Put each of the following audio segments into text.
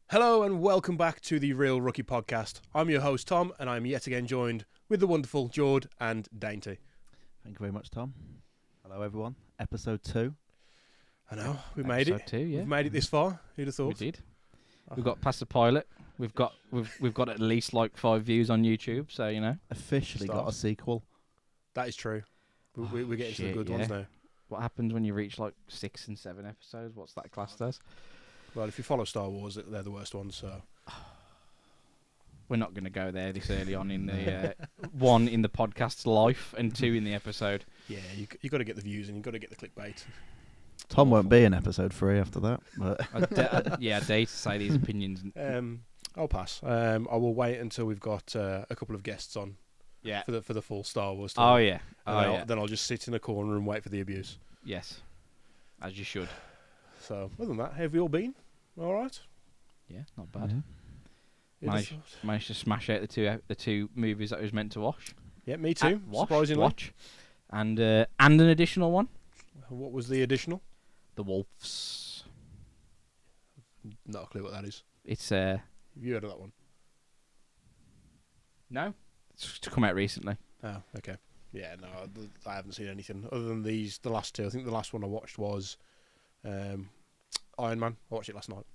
Hello and welcome back to the ReelRookie podcast. I'm your host Tom, and I'm yet again joined with the wonderful Jord and Dainty. Thank you very much, Tom. Hello, everyone. Episode 2. I know we made it. Episode 2, yeah. We've made it this far. Who'd have We thought? did. We've got past the pilot. We've got at least like 5 views on YouTube, so you know. Officially got a sequel. That is true. We're getting to the shit, good ones now. What happens when you reach like 6 and 7 episodes? What's that classed as? Well, if you follow Star Wars, they're the worst ones. So We're not going to go there this early on in the 1 in the podcast's life and 2 in the episode. yeah, you got to get the views and you got to get the clickbait. Tom won't be in episode 3 after that. But I dare to say these opinions. I'll pass. I will wait until we've got a couple of guests on. Yeah. For the full Star Wars. Oh Story. yeah. And then I'll just sit in a corner and wait for the abuse. Yes. As you should. So other than that, how have you all been? All right. Yeah, not bad. Yeah, Managed to smash out the two movies that I was meant to watch. Yeah, me too. Watch, surprisingly. watch, and an additional one. What was the additional? The Wolves. Not a clue what that is. It's Have you heard of that one? no, it's come out recently. Oh, okay. Yeah, no, I haven't seen anything other than the last two. I think the last one I watched was Iron Man. I watched it last night.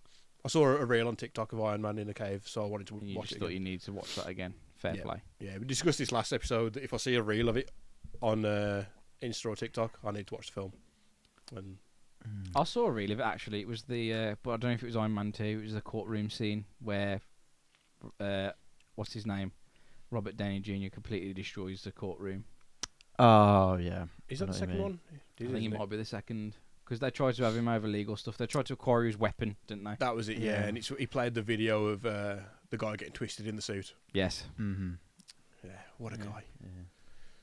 I saw a reel on TikTok of Iron Man in a cave, so I wanted to And you watch just it thought again. you needed to watch that again. Fair Yeah. play. Yeah, we discussed this last episode. That if I see a reel of it on Insta or TikTok, I need to watch the film. And I saw a reel of it actually. It was the but I don't know if it was Iron Man 2. It was the courtroom scene where what's his name, Robert Downey Jr. completely destroys the courtroom. oh, yeah. is I that the know what you second mean. one? I think it might be the second because they tried to have him over legal stuff. They tried to acquire his weapon, didn't they? That was it. Yeah, Yeah. and he played the video of the guy getting twisted in the suit. Yes. Mm-hmm. Yeah, what a Yeah. guy. Yeah.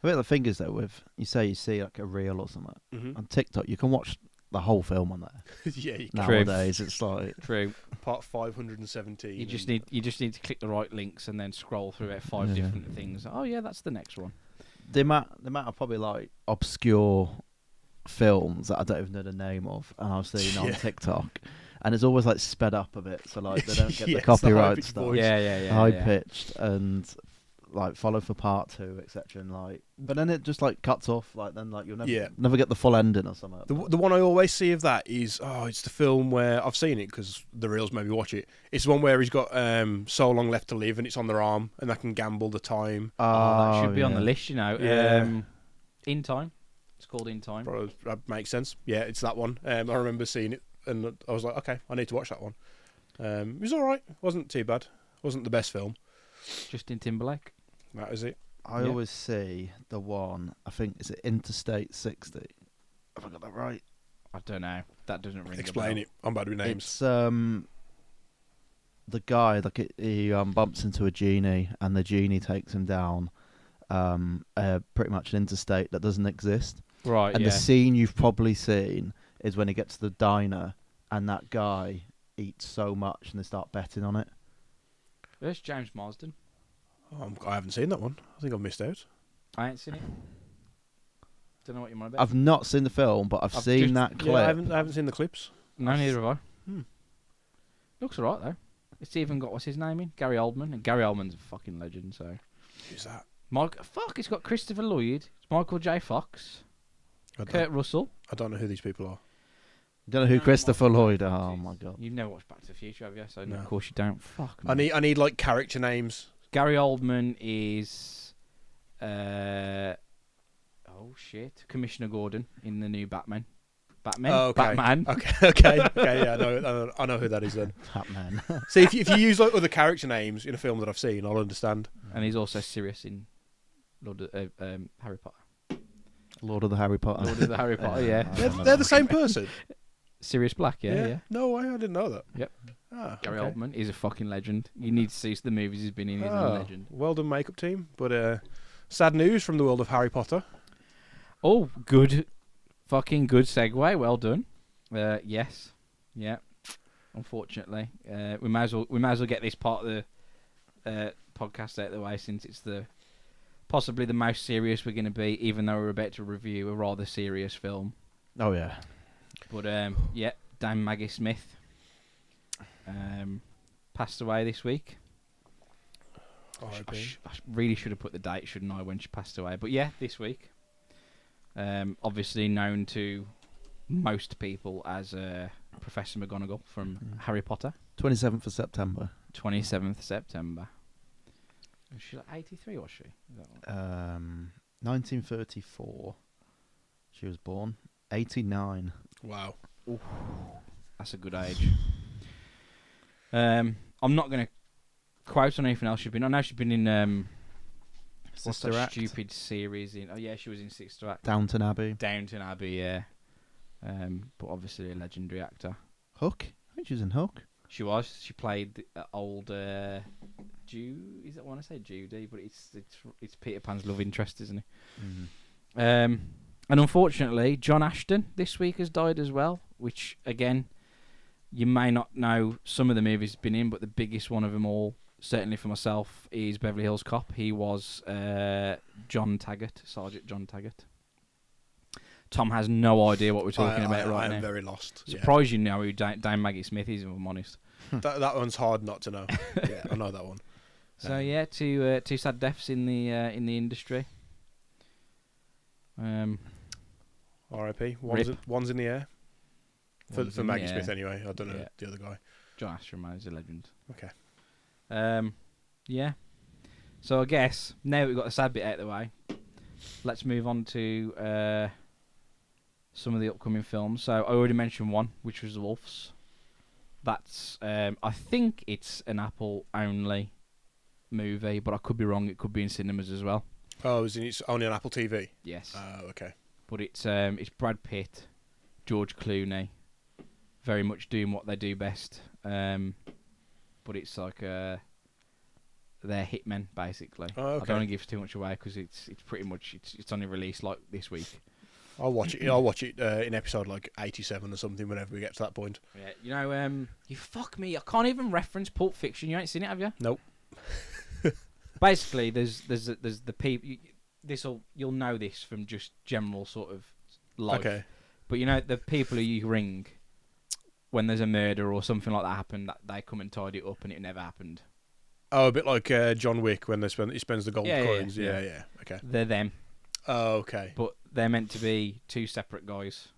I think the thing is, though, with you see like a reel or something Mm-hmm. on TikTok, you can watch the whole film on there. Yeah, you True. Nowadays, it's like True. part 517. You just need to click the right links and then scroll through it 5 Yeah. different things. Oh yeah, that's the next one. the amount of probably like obscure films that I don't even know the name of, and I've seen on Yeah. TikTok, and it's always like sped up a bit, so like they don't get Yeah, the it's the copyright high-pitched stuff. voice. Yeah. High pitched and like followed for part 2, etc. And like, but then it just like cuts off. Like then like you'll never get the full ending or something. The one I always see of that is it's the film where I've seen it because the reels made me watch it. It's the one where he's got so long left to live and it's on their arm and they can gamble the time. That should be on yeah. the list, you know. Yeah. In Time. It's called In Time. Probably, that makes sense. Yeah, it's that one. I remember seeing it and I was like, okay, I need to watch that one. It was all right. Wasn't too bad. Wasn't the best film. Justin Timberlake. That was it. I Yeah. always see the one. I think is it Interstate 60. Have I got that right? I don't know. That doesn't ring Explain a bell. it. I'm bad with names. It's the guy like he bumps into a genie, and the genie takes him down pretty much an interstate that doesn't exist. Right, And yeah. the scene you've probably seen is when he gets to the diner, and that guy eats so much, and they start betting on it. There's James Marsden. I haven't seen that one. I think I've missed out. I ain't seen it. Don't know what you're on about. I've not seen the film, but I've seen just- that clip. Yeah, I haven't seen the clips. No, neither have I. Hmm. Looks alright though. It's even got what's his name in? Gary Oldman. And Gary Oldman's a fucking legend, so Who's that? it's got Christopher Lloyd, it's Michael J. Fox, Kurt Russell. I don't know who these people are. You don't know who No, Christopher Michael Lloyd? J. Oh Fox my is. god! You've never watched Back to the Future, have you? So No. of course you don't. Fuck. I need like character names. Gary Oldman is oh shit, Commissioner Gordon in the new Batman. Oh, okay. Batman. Okay. Yeah, I know who that is then. Batman. See, if you use like other character names in a film that I've seen, I'll understand. And he's also Sirius in Lord of, Harry Potter. Lord of the Harry Potter. Lord of the Harry Potter, yeah. They're the same person. Sirius Black, yeah. No way, I didn't know that. Yep. Gary okay. Oldman is a fucking legend. You need to see the movies he's been in. He's a legend. Well done, makeup team. But sad news from the world of Harry Potter. Oh, good, fucking good segue. Well done. Yes, yeah. Unfortunately, we might as well get this part of the podcast out of the way since it's possibly the most serious we're going to be. Even though we're about to review a rather serious film. Oh yeah. But yeah, Dame Maggie Smith. passed away this week. R.I.P. I really should have put the date, shouldn't I, when she passed away? But yeah, this week. Obviously known to most people as Professor McGonagall from Harry Potter. 27th of September. 27th September. Was she like 83, was she? Is that one? 1934. She was born. 89. Wow. Oof, that's a good age. I'm not going to quote on anything else she's been. I know she's been in what's Sister that Act. stupid series in? Oh yeah, she was in Sister Act. Downton Abbey. Downton Abbey, yeah. But obviously a legendary actor. Hook. I think she was in Hook. She was. She played old Jude. Is that one I say Judy? But it's Peter Pan's love interest, isn't it? Mm-hmm. And unfortunately, John Ashton this week has died as well. Which again, you may not know some of the movies he's been in, but the biggest one of them all, certainly for myself, is Beverly Hills Cop. He was John Taggart, Sergeant John Taggart. Tom has no idea what we're talking about right now. I am very lost. Surprised you know who Dame Maggie Smith is, if I'm honest. That one's hard not to know. Yeah, I know that one. So yeah, two sad deaths in the industry. R.I.P. Rip. One's in the air. For One's in Maggie the Smith air. anyway. I don't know Yeah. the other guy. John Ashton, man, is a legend. Okay. Yeah. So I guess now we've got the sad bit out of the way, let's move on to some of the upcoming films. So I already mentioned one, which was The Wolves. That's I think it's an Apple only movie, but I could be wrong. It could be in cinemas as well. Oh, it's only on Apple TV? Yes. Okay. But it's Brad Pitt, George Clooney, very much doing what they do best. But it's like they're hitmen basically. Oh, I okay. don't want to give too much away because it's pretty much it's only released like this week. I'll watch it. I'll watch it in episode like 87 or something whenever we get to that point. Yeah, you know, you fuck me. I can't even reference Pulp Fiction. You ain't seen it, have you? Nope. Basically, there's the people. You'll know this from just general sort of life. Okay. But you know the people who you ring when there's a murder or something like that happen, that they come and tidy it up, and it never happened. Oh, a bit like John Wick when he spends the gold Yeah, coins. yeah. Yeah. Okay. They're them, Oh, okay. but they're meant to be two separate guys.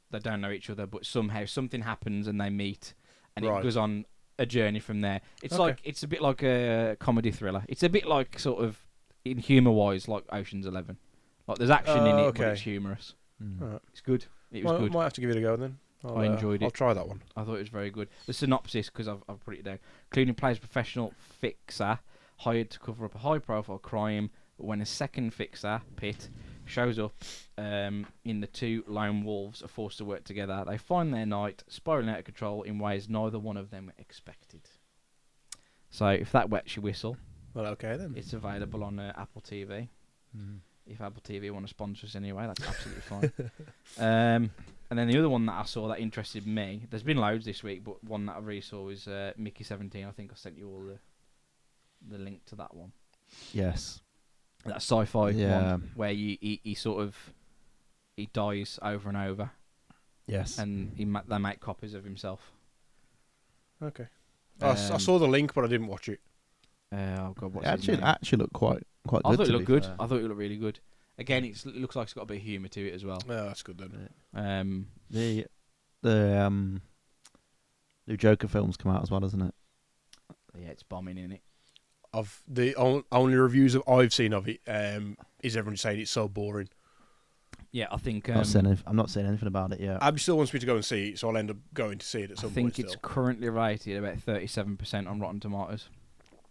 They don't know each other, but somehow something happens and they meet, and Right. it goes on a journey from there. It's Okay. like it's a bit like a comedy thriller. It's a bit like sort of in humour wise, like Ocean's 11. Like there's action in it, but okay. it's humorous. Alright. It's good. It was good. Might have to give it a go then. I enjoyed it. I'll try that one. I thought it was very good. The synopsis, because I've put it down. Clooney plays a professional fixer hired to cover up a high-profile crime, but when a second fixer, Pitt, shows up, in the two lone wolves are forced to work together. They find their night spiraling out of control in ways neither one of them expected. So if that wets your whistle, Well, okay then. it's available on Apple TV. Mm. If Apple TV want to sponsor us anyway, that's absolutely fine. And then the other one that I saw that interested me, there's been loads this week, but one that I really saw was Mickey 17. I think I sent you all the link to that one. Yes. That sci-fi Yeah. one where he sort of he dies over and over, Yes. and they make copies of himself. Okay. I saw the link, but I didn't watch it. Oh god, what's It his name? actually looked quite good. I thought it to looked be good. fair. I thought it looked really good. Again, it looks like it's got a bit of humour to it as well. Oh, that's good then. The new Joker film's come out as well, hasn't it? Yeah, it's bombing in it. Of the only reviews I've seen of it, is everyone saying it's so boring. Yeah, I think I'm not saying anything about it yet. Abby still wants me to go and see it, so I'll end up going to see it at I some think point. it's Still. currently rated about 37% on Rotten Tomatoes.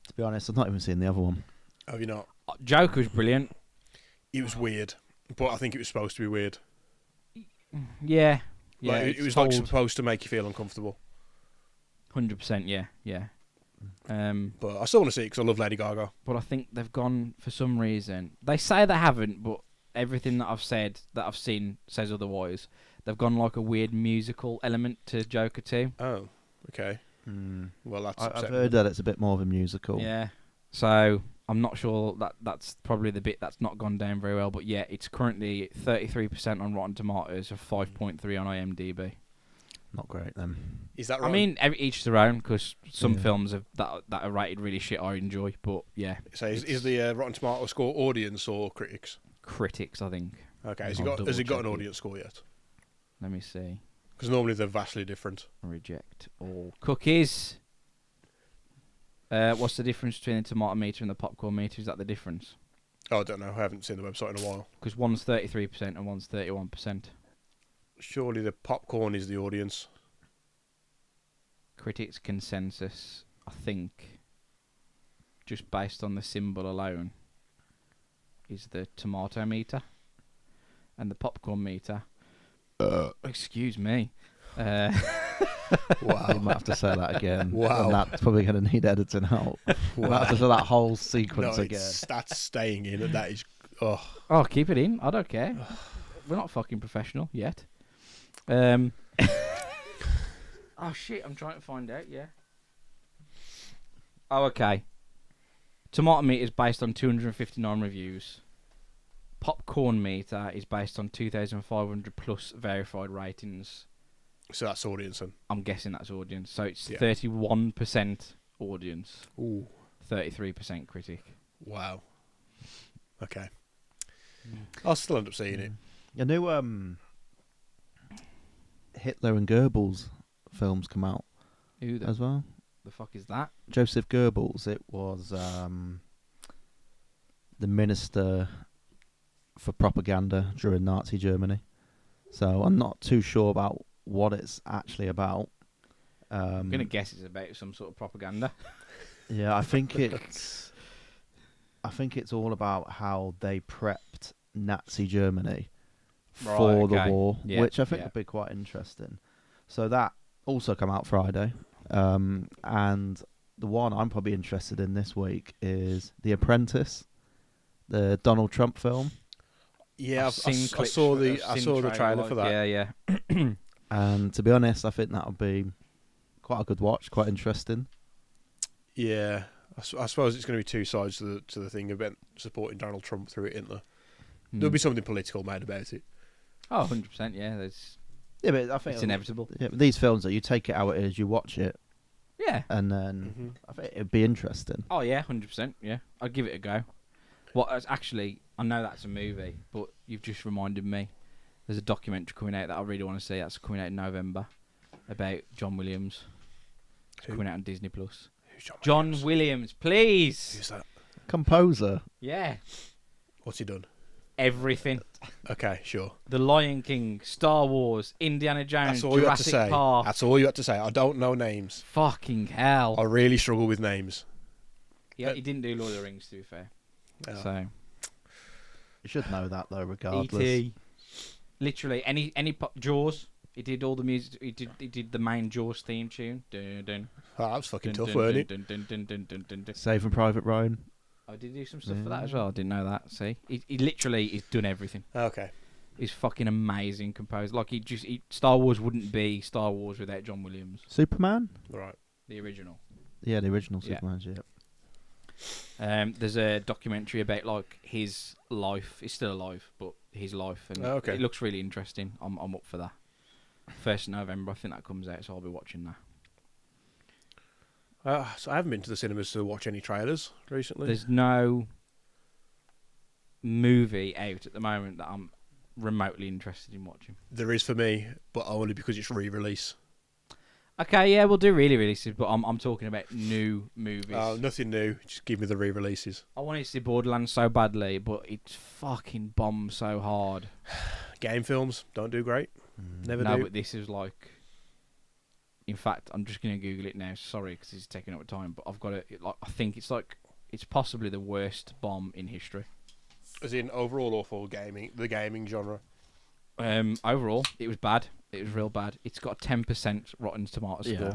To be honest, I've not even seen the other one. Have you not? Joker's brilliant. It was weird, but I think it was supposed to be weird. Yeah, yeah. Like, it was like supposed to make you feel uncomfortable. 100%. Yeah. But I still want to see it because I love Lady Gaga. But I think they've gone for some reason. They say they haven't, but everything that I've seen says otherwise. They've gone like a weird musical element to Joker 2. Oh, okay. Well, that's I've upsetting. heard that it's a bit more of a musical. Yeah. So I'm not sure that's probably the bit that's not gone down very well. But yeah, it's currently 33% on Rotten Tomatoes, of 5.3 on IMDb. Not great then. Is that right? I mean, each their own, because some Yeah. films that are rated really shit I enjoy, but yeah. So is the Rotten Tomato score audience or critics? Critics, I think. Okay, I'll has it got an double-check it. audience score yet? Let me see. Because normally they're vastly different. Reject all cookies. What's the difference between the tomato meter and the popcorn meter? Is that the difference? Oh, I don't know. I haven't seen the website in a while. Because one's 33% and one's 31%. Surely the popcorn is the audience. Critics' consensus, I think, just based on the symbol alone, is the tomato meter. And the popcorn meter. Excuse me. You Wow. might have to say that again. Wow. And that's probably going to need editing out. You might have to say that whole sequence No, again. that's staying in, and that is. Oh, Oh, keep it in. I don't care. We're not fucking professional yet. Oh shit! I'm trying to find out. Yeah. Oh, okay. Tomato meter is based on 259 reviews. Popcorn meter is based on 2,500 plus verified ratings. so that's audience then. I'm guessing that's audience. So it's Yeah. 31% audience, Ooh. 33% critic. Wow. Okay. I'll still end up seeing it. I knew Hitler and Goebbels films come out Who the, as well. the fuck is that? Joseph Goebbels, it was the minister for propaganda during Nazi Germany. So I'm not too sure about what it's actually about. I'm gonna guess it's about some sort of propaganda. Yeah, I think it's all about how they prepped Nazi Germany Right, for okay. the war, Yeah, which I think yeah. would be quite interesting. So that also come out Friday, and the one I'm probably interested in this week is The Apprentice, the Donald Trump film. Yeah, I've seen I clips saw for it, the I've seen trailer for that. Yeah, yeah. And to be honest, I think that would be quite a good watch, quite interesting. Yeah, I suppose it's going to be two sides to the thing about supporting Donald Trump through it, isn't there? There'll be something political made about it. Oh, 100%, yeah. Yeah, but I think It's inevitable. Yeah, but these films that you take it how it is, you watch it, Yeah. and then I think it'd be interesting. Oh, yeah, 100%, yeah. I'd give it a go. Actually, I know that's a movie, but you've just reminded me. There's a documentary coming out that I really want to see. That's coming out in November about John Williams. It's Who? coming out on Disney Plus. Who's John Williams, please. Who's that? Composer. Yeah. What's he done? Everything. Okay, sure. The Lion King, Star Wars, Indiana Jones, That's all you had to Jurassic say. Park. That's all you had to say. I don't know names. Fucking hell. I really struggle with names. Yeah, he didn't do Lord of the Rings, to be fair. Oh. So You should know that though, regardless. E.T. Literally any Jaws. He did all the music. He did the main Jaws theme tune. Dun, dun, Oh, that was fucking dun, tough, dun, weren't it? dun, dun, dun, dun, dun, dun, dun. Saving Private Ryan. Oh, did he do some stuff for that as well? I didn't know that. See, he literally he's done everything. Okay. He's fucking amazing composer. Like Star Wars wouldn't be Star Wars without John Williams, Superman. Right. the original. Yeah, the original Yeah. Superman. Yeah. There's a documentary about like his life. He's still alive, but his life, and Oh, okay. it looks really interesting. I'm up for that. 1st of November, I think that comes out, so I'll be watching that. So I haven't been to the cinemas to watch any trailers recently. There's no movie out at the moment that I'm remotely interested in watching. There is for me, but only because it's re-release. Okay, yeah, we'll do really releases, but I'm talking about new movies. Oh, nothing new. Just give me the re-releases. I wanted to see Borderlands so badly, but it's fucking bombed so hard. Game films don't do great. Never No, do. but this is like. In fact, I'm just gonna Google it now. Sorry, because it's taking up time. But I've got it. I think it's possibly the worst bomb in history. As in overall or for the gaming genre. Overall, it was bad. It was real bad. It's got a 10% Rotten Tomato score. Yeah.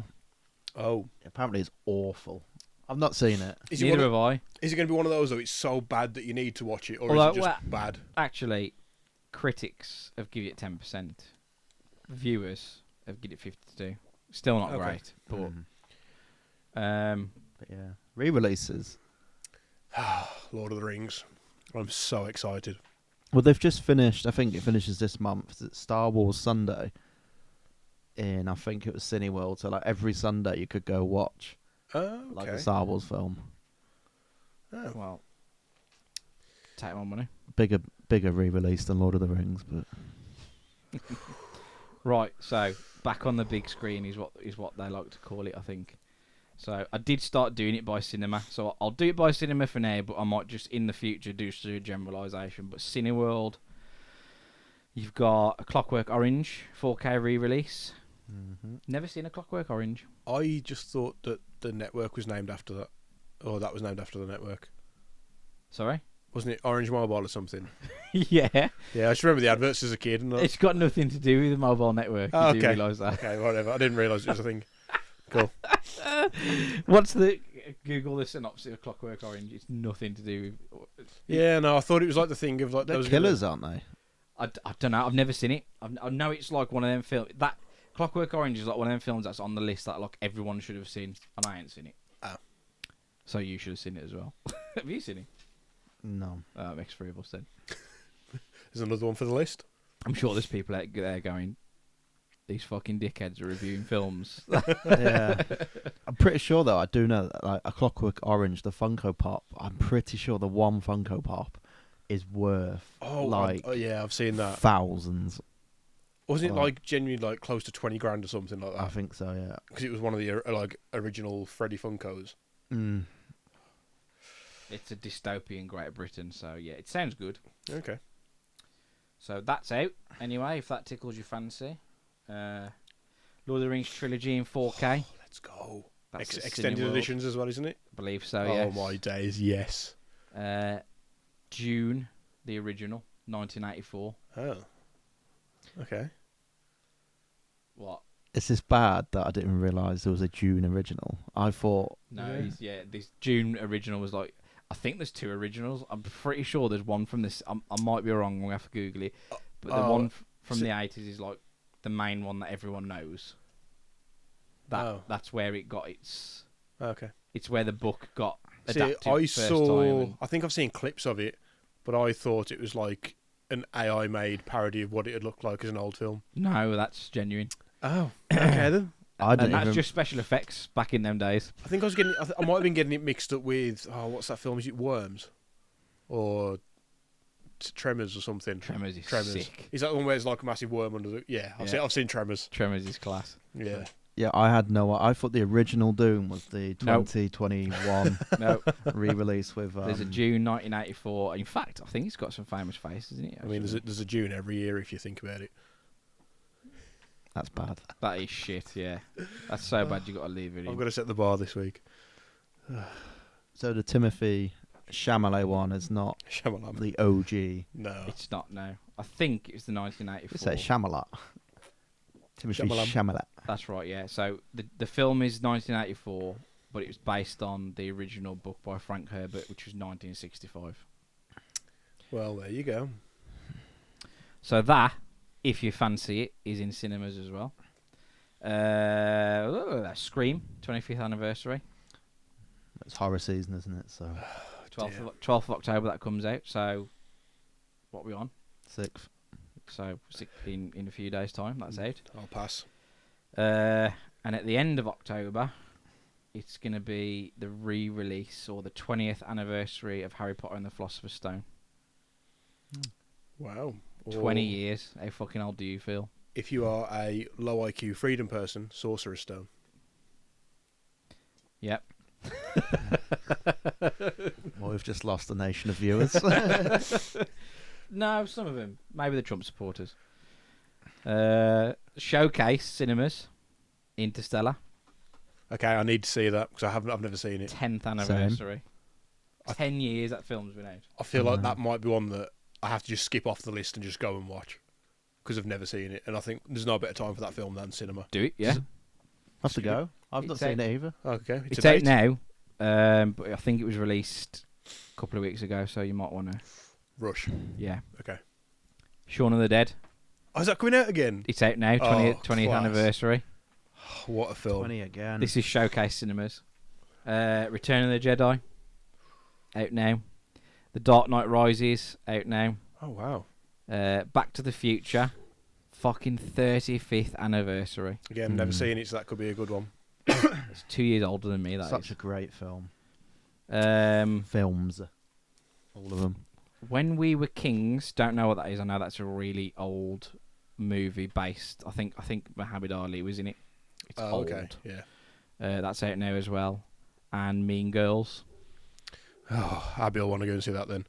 Oh. Apparently, it's awful. I've not seen it. Neither have I. Is it going to be one of those though? It's so bad that you need to watch it, or Although, is it just well, bad? Actually, critics have given it 10%. Viewers have given it 52. Still not Okay. great, but But yeah, re-releases. Lord of the Rings. I'm so excited. Well, they've just finished. I think it finishes this month. It's Star Wars Sunday. in, I think it was Cineworld. So like every Sunday you could go watch Oh, like okay. a Star Wars film. Oh. Well, take my money. Bigger re-release than Lord of the Rings, but Right, so back on the big screen is what they like to call it, I think. So I did start doing it by cinema, so I'll do it by cinema for now, but I might just in the future do a generalisation. But Cineworld, you've got A Clockwork Orange 4K re-release. Never seen A Clockwork Orange. I just thought that the network was named after that, or that was named after the network. Sorry? Wasn't it Orange Mobile or something? Yeah. Yeah, I just remember the adverts as a kid. And It's got nothing to do with the mobile network. Oh, You do okay. realise that. Okay, whatever. I didn't realise it was a thing. Cool. What's the... Google the synopsis of Clockwork Orange. It's nothing to do with... Yeah, no, I thought it was like the thing of like they're those killers, aren't they? I don't know. I've never seen it. I know it's like one of them films... That Clockwork Orange is like one of them films that's on the list that like everyone should have seen, and I ain't seen it. Oh. So you should have seen it as well. Have you seen it? No. Makes three of us then. There's another one for the list. I'm sure there's people out there going, these fucking dickheads are reviewing films. Yeah. I'm pretty sure though. I do know that like A Clockwork Orange, the Funko Pop. I'm pretty sure the one Funko Pop is worth Yeah, I've seen that. thousands. Wasn't it Right. like genuinely like close to 20 grand or something like I that? think so. Yeah. Because it was one of the like original Freddy Funkos. Mm. It's a dystopian Great Britain, so yeah, it sounds good. Okay. So that's out anyway, if that tickles your fancy. Lord of the Rings trilogy in 4K. Let's go. That's at Extended Cineworld. editions as well, isn't it? I believe so, Oh yes. my days, yes. Dune, the original, 1984. Oh. Okay. What? Is this bad that I didn't realise there was a Dune original? I thought. No, this Dune original was like... I think there's two originals. I'm pretty sure there's one from this... I might be wrong, we'll have to Google it. But the one from the 80s is like the main one that everyone knows. That's where it got its... Okay. It's where the book got See, adapted I first saw... time. And I think I've seen clips of it, but I thought it was like an AI-made parody of what it had looked like as an old film. no, that's genuine. Oh. Okay then. I And didn't that's even. just special effects back in them days. I think I was getting... I might have been getting it mixed up with... Oh, what's that film? Is it Worms? Or... Tremors or something? Tremors is Tremors. sick. Is that the one where it's like a massive worm under the... Yeah, I've seen Tremors. Tremors is class. Yeah. Yeah, I had no. I thought the original Doom was the Nope. 2021 No, re-release with. there's a June 1984. In fact, I think it's got some famous faces in it. I mean, actually. there's a June every year if you think about it. That's bad. That is shit, yeah. That's so bad you got to leave it I've in. got to set the bar this week. So the Timothy Chalamet one is not Shyamalan. the OG. No. It's not, no. I think it's the 1984. It's a Shyamalan. Timothy Shyamalan. Chalamet. That's right, yeah. So the film is 1984, but it was based on the original book by Frank Herbert, which was 1965. Well, there you go. So that, if you fancy it, is in cinemas as well. Scream, 25th anniversary. It's horror season, isn't it? So 12th of October that comes out. So, what are we on? 6th. So, in a few days' time, that's out. I'll pass. And at the end of October, it's going to be the re-release or the 20th anniversary of Harry Potter and the Philosopher's Stone. Wow. 20 years. How fucking old do you feel? If you are a low IQ freedom person, Sorcerer's Stone. Yep. Well, we've just lost a nation of viewers. No, some of them. Maybe the Trump supporters. Showcase cinemas. Interstellar. Okay, I need to see that because I've never seen it. 10th anniversary. 10 years that film's been out. I feel like that might be one that I have to just skip off the list and just go and watch because I've never seen it, and I think there's no better time for that film than cinema. Do it, yeah. Have to go. I've not It's seen out. it either. Okay, It's a out date. now, but I think it was released a couple of weeks ago, so you might want to... Rush. Yeah. Okay. Shaun of the Dead. Oh, is that coming out again? It's out now, 20th class. anniversary. What a film. 20 again. This is Showcase Cinemas. Return of the Jedi. Out now. The Dark Knight Rises. Out now. Oh, wow. Back to the Future. fucking 35th anniversary. Again, never seen it, so that could be a good one. It's 2 years older than me. That Such is. a great film. Films. All of them. When We Were Kings, don't know what that is. I know that's a really old movie based. I think Muhammad Ali was in it. It's old. Okay, yeah. That's out now as well. And Mean Girls. Oh, I'll want to go and see that then.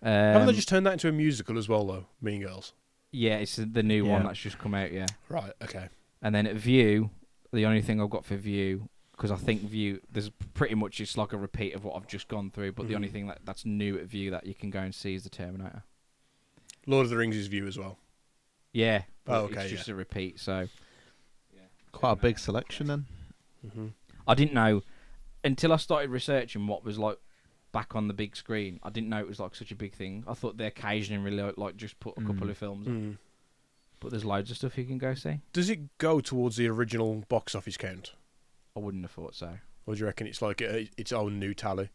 Haven't they just turned that into a musical as well, though? Mean Girls. Yeah, it's the new one Yeah. that's just come out. Yeah. Right. Okay. And then at View, the only thing I've got for View, because I think View, there's pretty much it's like a repeat of what I've just gone through. But the only thing that's new at View that you can go and see is the Terminator. Lord of the Rings is View as well. Yeah. Oh, but okay, It's just yeah. a repeat. So. Quite a big selection then. Mm-hmm. I didn't know until I started researching what was like back on the big screen. I didn't know it was like such a big thing. I thought they occasionally really like just put a couple of films on. But there's loads of stuff you can go see. Does it go towards the original box office count? I wouldn't have thought so. Or do you reckon it's like its own new tally?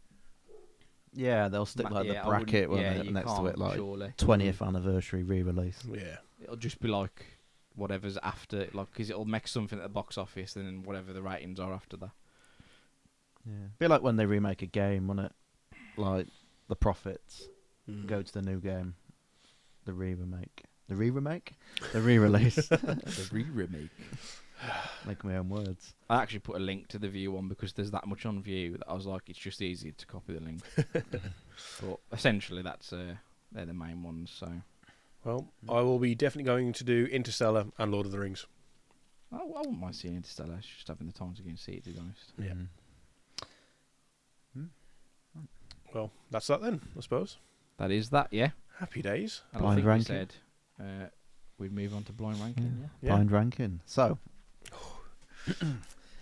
Yeah, they'll stick like the bracket won't they, you next to can't, it, like surely. 20th anniversary re-release. Yeah. It'll just be like whatever's after, like, because it'll make something at the box office and then whatever the ratings are after that. Yeah, be like when they remake a game, won't it? Like the profits go to the new game, the re-remake, the re-release. The re-remake. Make my own words. I actually put a link to the View one because there's that much on View that I was like, it's just easier to copy the link. But essentially, that's they're the main ones. So Well, I will be definitely going to do Interstellar and Lord of the Rings. I wouldn't mind seeing Interstellar. It's just having the time to go and see it, to be honest. Yeah. Mm. Well, that's that then, I suppose. That is that, yeah. Happy days. And Blind I think ranking. we said we'd move on to blind ranking. Yeah. Yeah. Blind ranking. So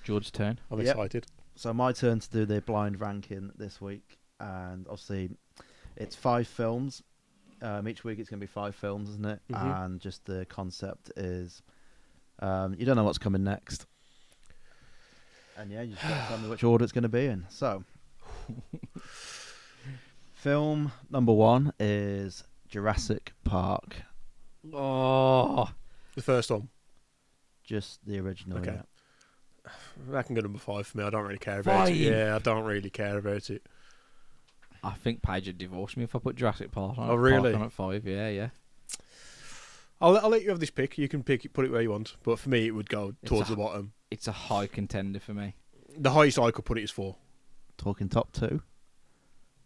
George's turn. I'm Yep. excited. So my turn to do the blind ranking this week, and obviously it's 5 films. Each week it's going to be 5 films, isn't it? Mhm. And just the concept is you don't know what's coming next, and yeah, you just got to tell me which order it's going to be in. So, film number 1 is Jurassic Park, Oh, The first one. just the original. Okay. Yeah. That can go number 5 for me. I don't really care about it. 5? Yeah, I don't really care about it. I think Paige would divorce me if I put Jurassic Park on. Oh, really? Park on at 5, yeah. I'll let you have this pick. You can put it where you want. But for me, it would go It's towards a- the bottom. It's a high contender for me. The highest I could put it is 4. Talking top 2.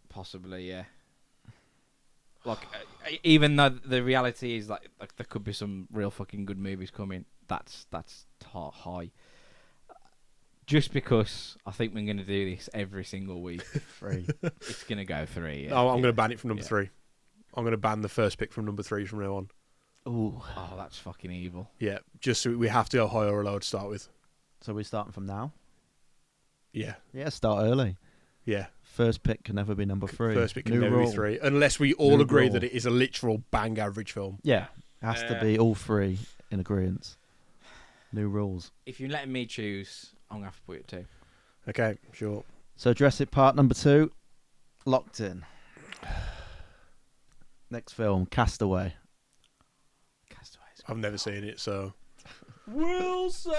Possibly, yeah. Like, even though the reality is like there could be some real fucking good movies coming, that's high. Just because I think we're going to do this every single week, 3. it's going to go 3. Yeah. No, I'm going to ban it from number Yeah. 3. I'm going to ban the first pick from number 3 from now on. Ooh. Oh, that's fucking evil. Yeah, just so we have to go high or low to start with. So we're starting from now. Yeah, Yeah, start early. yeah. First pick can never be number 3. First pick can New never rule. be 3. Unless we all New agree rule. that it is a literal bang average film. Yeah, has to be all 3 in agreement. New rules. If you're letting me choose, I'm going to have to put it 2. Okay, sure. So Jurassic Park number 2, locked in. Next film, Castaway. Castaways. I've never seen it, so... Wilson!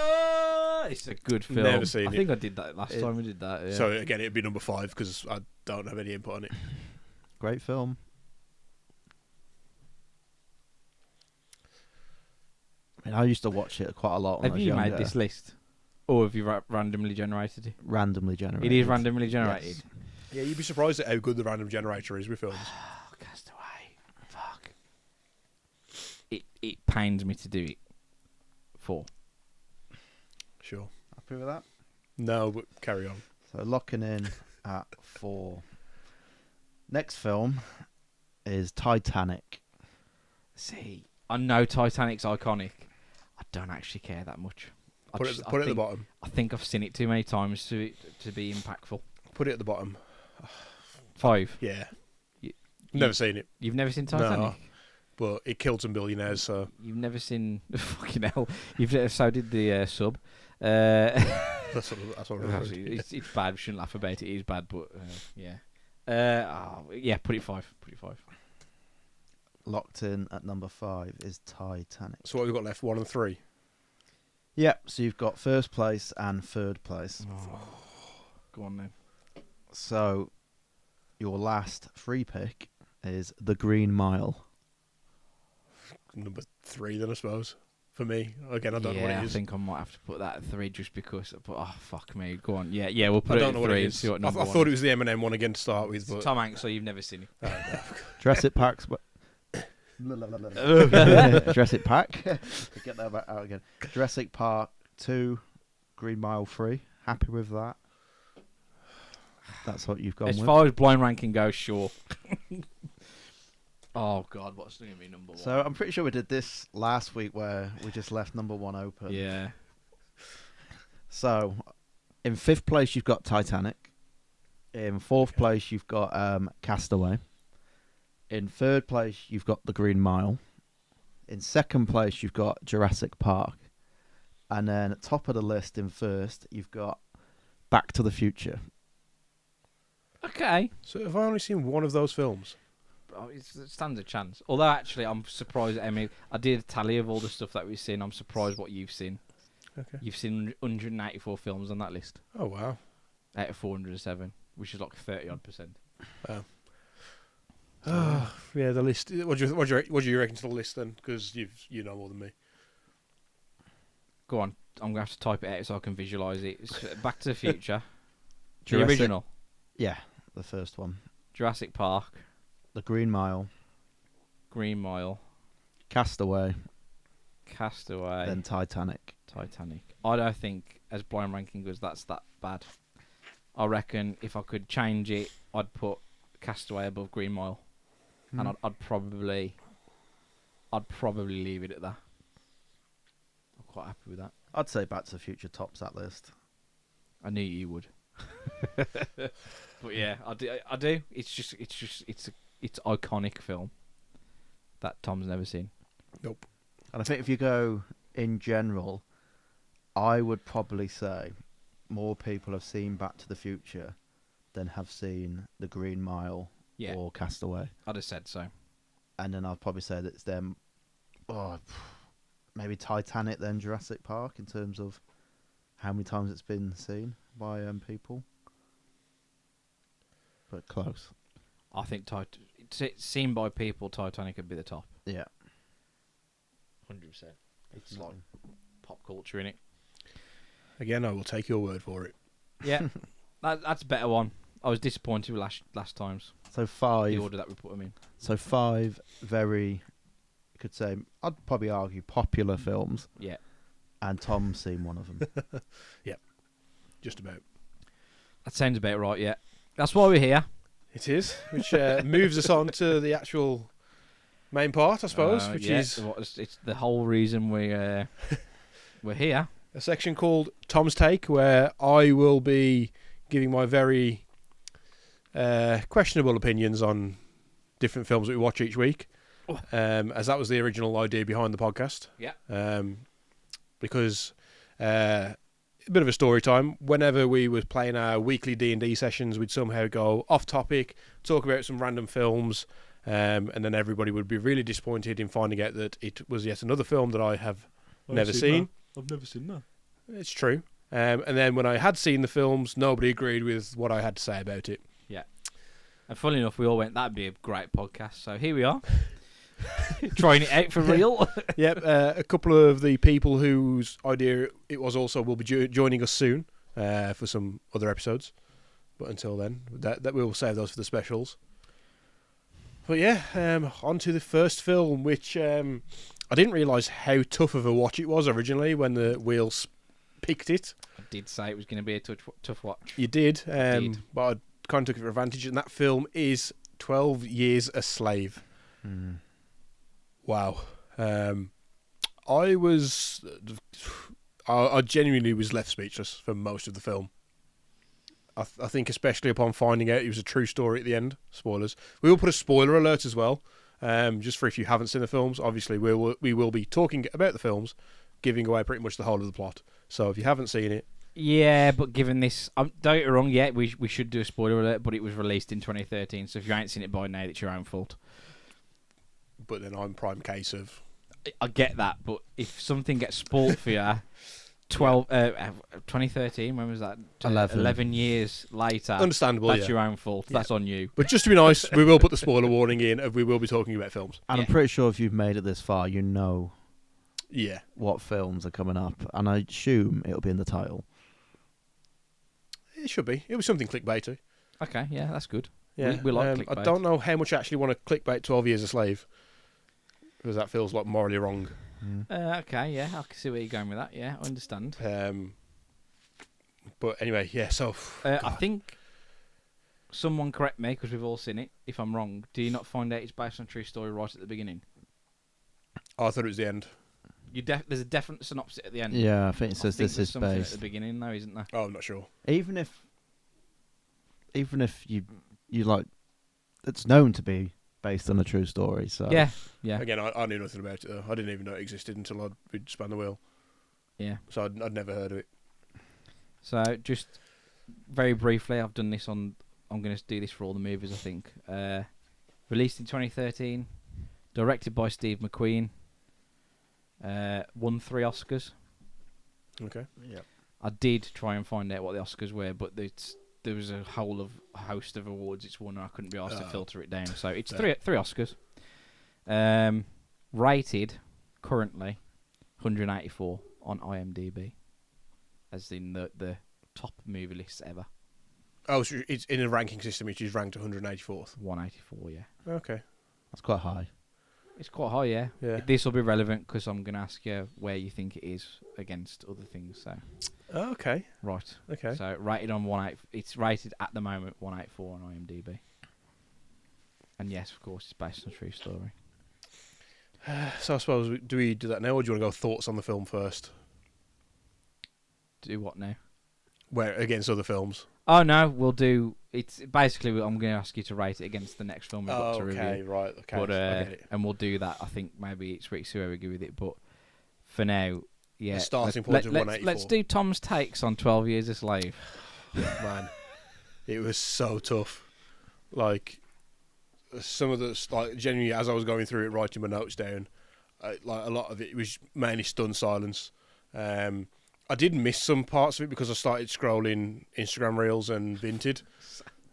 It's a good film. Never seen I think I did that last time we did that. Yeah. So again, it'd be number 5 because I don't have any input on it. Great film. I mean, I used to watch it quite a lot when I Have was you younger. made this list? Or have you randomly generated it? Randomly generated. It is randomly generated. Yes. Yeah, you'd be surprised at how good the random generator is with films. Oh, Castaway. Fuck. It pains me to do it. 4. Sure. Happy with that? No, but carry on. So locking in at 4. Next film is Titanic. See, I know Titanic's iconic. I don't actually care that much. Put it at the bottom. I think I've seen it too many times to be impactful. Put it at the bottom. 5. Yeah. You- Never seen it. You've never seen Titanic? No. But it killed some billionaires, so... You've never seen fucking hell. So did the sub. That's what I'm Actually, it's bad. We shouldn't laugh about it. It is bad, but yeah. Yeah, put it 5. Put it 5. locked in at number 5 is Titanic. So what have we got left? 1 and 3. Yep, so you've got first place and third place. Oh. Go on then. So your last free pick is The Green Mile. Number 3 then, I suppose. For me. Again, I don't know what it I is. think I might have to put that at 3 just because. But oh fuck me, go on. Yeah, we'll put I it don't at know what 3 it and is. see what I number one thought it is. was the Eminem one again to start with. It's But Tom Hanks, so you've never seen it. Jurassic Park's... Jurassic Park. Get that back out again. Jurassic Park 2, Green Mile 3. Happy with that? That's what you've gone As with. far as blind ranking goes, sure. Oh god, what's going to be number 1? So I'm pretty sure we did this last week where we just left number 1 open. Yeah. So in 5th place you've got Titanic. In 4th place you've got Castaway. In 3rd place you've got The Green Mile. In 2nd place you've got Jurassic Park. And then at top of the list in 1st you've got Back to the Future. Okay. So have I only seen one of those films? Oh, it stands a chance. Although actually, I'm surprised. I mean, I did a tally of all the stuff that we've seen. I'm surprised what you've seen. Okay. You've seen 184 films on that list Oh wow. out of 407, which is like 30-odd%. Yeah, the list. What do you reckon to the list then? Because you know more than me. Go on. I'm going to have to type it out so I can visualise it. It's Back to the Future. The Jurassic- original. Yeah, the first one. Jurassic Park. The Green Mile. Green Mile. Castaway. Castaway. Then Titanic. Titanic. I don't think, as blind ranking goes, that's that bad. I reckon if I could change it, I'd put Castaway above Green Mile, and I'd probably leave it at that. I'm quite happy with that. I'd say Back to the Future tops that list. I knew you would. But yeah, I do. It's iconic film that Tom's never seen. Nope. And I think if you go in general, I would probably say more people have seen Back to the Future than have seen The Green Mile Yeah. or Castaway. I'd have said so. And then I'd probably say that it's them, maybe Titanic then Jurassic Park in terms of how many times it's been seen by people. But close. I think it's seen by people, Titanic would be the top. Yeah. 100%. It's like pop culture in it. Again, I will take your word for it. Yeah, that's a better one. I was disappointed with last time's So 5. the order that we put them in. So 5 very, you could say, I'd probably argue popular films. Yeah. And Tom's seen one of them. Just about. That sounds about right, yeah. That's why we're here. It is, which moves us on to the actual main part, I suppose, which is it's the whole reason we're here. a section called Tom's Take, where I will be giving my very questionable opinions on different films that we watch each week, as that was the original idea behind the podcast. Yeah. Because a bit of a story time. Whenever we were playing our weekly D&D sessions, we'd somehow go off topic, talk about some random films, and then everybody would be really disappointed in finding out that it was yet another film that I have never seen. I've never seen that. It's true. And then when I had seen the films, nobody agreed with what I had to say about it. Yeah. And funnily enough, we all went, that'd be a great podcast. So here we are. Trying it out for real. Yep, a couple of the people whose idea it was also will be joining us soon for some other episodes. But until then, that we'll save those for the specials. But yeah, on to the first film, which I didn't realise how tough of a watch it was originally when the wheels picked it. I did say it was going to be a tough watch. You did, Did. but I kind of took it for advantage, and that film is 12 Years a Slave. Wow. I genuinely was left speechless for most of the film. I think especially upon finding out it was a true story at the end. Spoilers. We will put a spoiler alert as well, just for if you haven't seen the films. Obviously, we will be talking about the films, giving away pretty much the whole of the plot. So if you haven't seen it... Yeah, but given this... don't get me wrong, yeah, we should do a spoiler alert, but it was released in 2013, so if you ain't seen it by now, it's your own fault. but then I'm prime case of. I get that, but if something gets spoilt for you, 2013, when was that? 11 years later. Understandable, That's yeah. your own fault. Yeah. That's on you. But just to be nice, we will put the spoiler warning in, and we will be talking about films. And I'm pretty sure if you've made it this far, you know Yeah. what films are coming up, and I assume it'll be in the title. It should be. It'll be something clickbaity. Okay, yeah, that's good. Yeah. We like I clickbait. don't know how much I actually want to clickbait 12 Years a Slave, because that feels like morally wrong. Okay, yeah, I can see where you're going with that. Yeah, I understand. But anyway, yeah, so... I think someone correct me, because we've all seen it, if I'm wrong. Do you not find out it's based on a true story right at the beginning? I thought it was the end. There's a definite synopsis at the end. Yeah, I think it says this there's is something at based. the beginning, though, isn't there? Oh, I'm not sure. Even if you like, it's known to be based on a true story. So Yeah. Again, I knew nothing about it, though. I didn't even know it existed until we'd spun the wheel. Yeah. So I'd never heard of it. So, just very briefly, I'm going to do this for all the movies, I think. Released in 2013, directed by Steve McQueen, won 3 Oscars. Okay. yeah. I did try and find out what the Oscars were, but there was a host of awards it's won, and I couldn't be asked to filter it down. So it's three Oscars. Rated currently 184 on IMDb, as in the top movie lists ever. Oh, so it's in a ranking system which is ranked 184th. 184, yeah. Okay. That's quite high. It's quite high, yeah. Yeah. This will be relevant because I'm going to ask you where you think it is against other things. So Oh, okay. right. Okay. So rated on 18. It's rated at the moment 184 on IMDb. And yes, of course, it's based on a true story. So I suppose, do we do that now, or do you want to go thoughts on the film first? Do what now? Where against other films? Oh no, we'll do. It's basically I'm going to ask you to rate it against the next film we've got to okay, review. right. Okay. But I get it. and we'll do that. I think maybe it's pretty soon we go with it. But for now, yeah. The starting point of 184. Let's do Tom's takes on 12 Years a Slave. Man, it was so tough. Like some of the genuinely, as I was going through it, writing my notes down, like a lot of it was mainly stunned silence. I did miss some parts of it because I started scrolling Instagram reels and Vinted.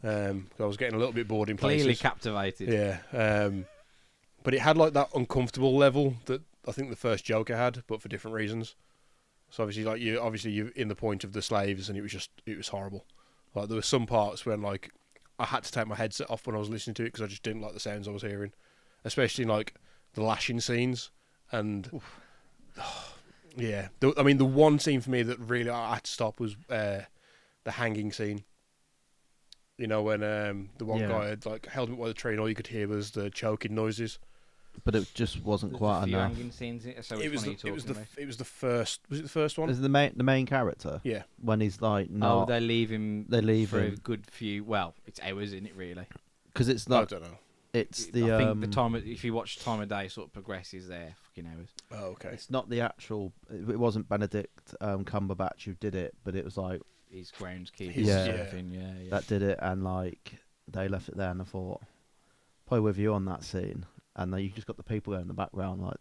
I was getting a little bit bored in places. Clearly captivated. Yeah. But it had like that uncomfortable level that I think the first Joker had, but for different reasons. So obviously, you're in the point of the slaves, and it was horrible. Like there were some parts when like I had to take my headset off when I was listening to it because I just didn't like the sounds I was hearing, especially like the lashing scenes and. Yeah, the one scene for me that really I had to stop was the hanging scene. You know, when the one guy had like held him by the tree, and all you could hear was the choking noises. But it just wasn't There's quite a few enough. hanging scenes. So It was the first. Was it the first one? Is the main character? Yeah. When he's like Oh, not, they leave him. They leave for a him. good few. Well, it's hours, isn't it? Really. because it's I not. don't know. It's the I think the time. If you watch time of day, sort of progresses there. Fucking hours. Oh, okay. It's not the actual. It wasn't Benedict Cumberbatch who did it, but it was like His groundskeeper. Yeah. Yeah. that did it, and like they left it there, and I thought, probably with you on that scene, and then you just got the people there in the background, like